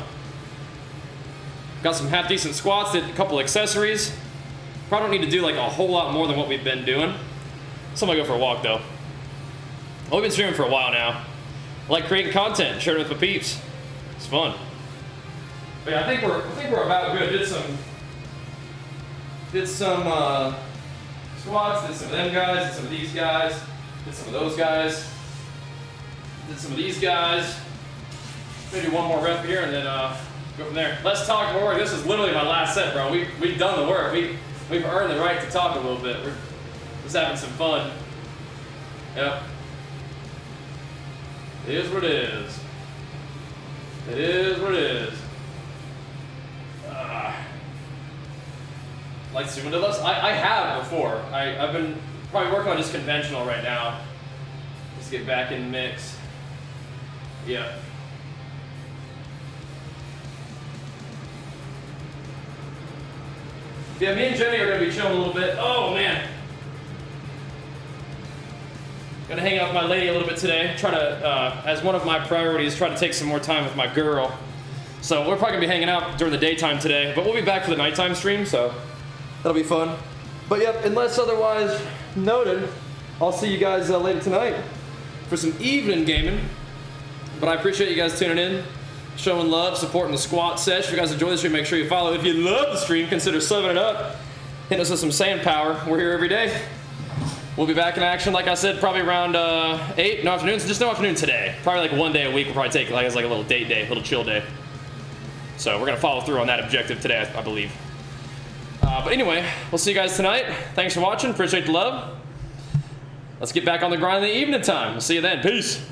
A: Got some half decent squats, did a couple accessories. Probably don't need to do like a whole lot more than what we've been doing. So I'm gonna go for a walk though. Well, we've been streaming for a while now. I like creating content, sharing it with my peeps. It's fun. But yeah, I think we're about good. Did some squats, did some of them guys, did some of these guys, did some of those guys, did some of these guys. Maybe one more rep here and then go from there. Let's talk more. This is literally my last set, bro. We've done the work. We've earned the right to talk a little bit. We're just having some fun. Yep. It is what it is. It is what it is. Like to see one of us? I have before. I've been probably working on just conventional right now. Just get back in the mix. Yeah. Yeah, me and Jenny are going to be chilling a little bit. Oh, man. Gonna hang out with my lady a little bit today. Try to, as one of my priorities, try to take some more time with my girl. So we're probably gonna be hanging out during the daytime today, but we'll be back for the nighttime stream, so that'll be fun. But yep, unless otherwise noted, I'll see you guys later tonight for some evening gaming. But I appreciate you guys tuning in, showing love, supporting the squat sesh. If you guys enjoy the stream, make sure you follow. If you love the stream, consider subbing it up. Hitting us with some sand power. We're here every day. We'll be back in action, like I said, probably around 8 no afternoons. Just no afternoon today. Probably like one day a week. We'll probably take like as like a little date day, a little chill day. So we're gonna follow through on that objective today, I believe. But anyway, we'll see you guys tonight. Thanks for watching. Appreciate the love. Let's get back on the grind in the evening time. We'll see you then. Peace.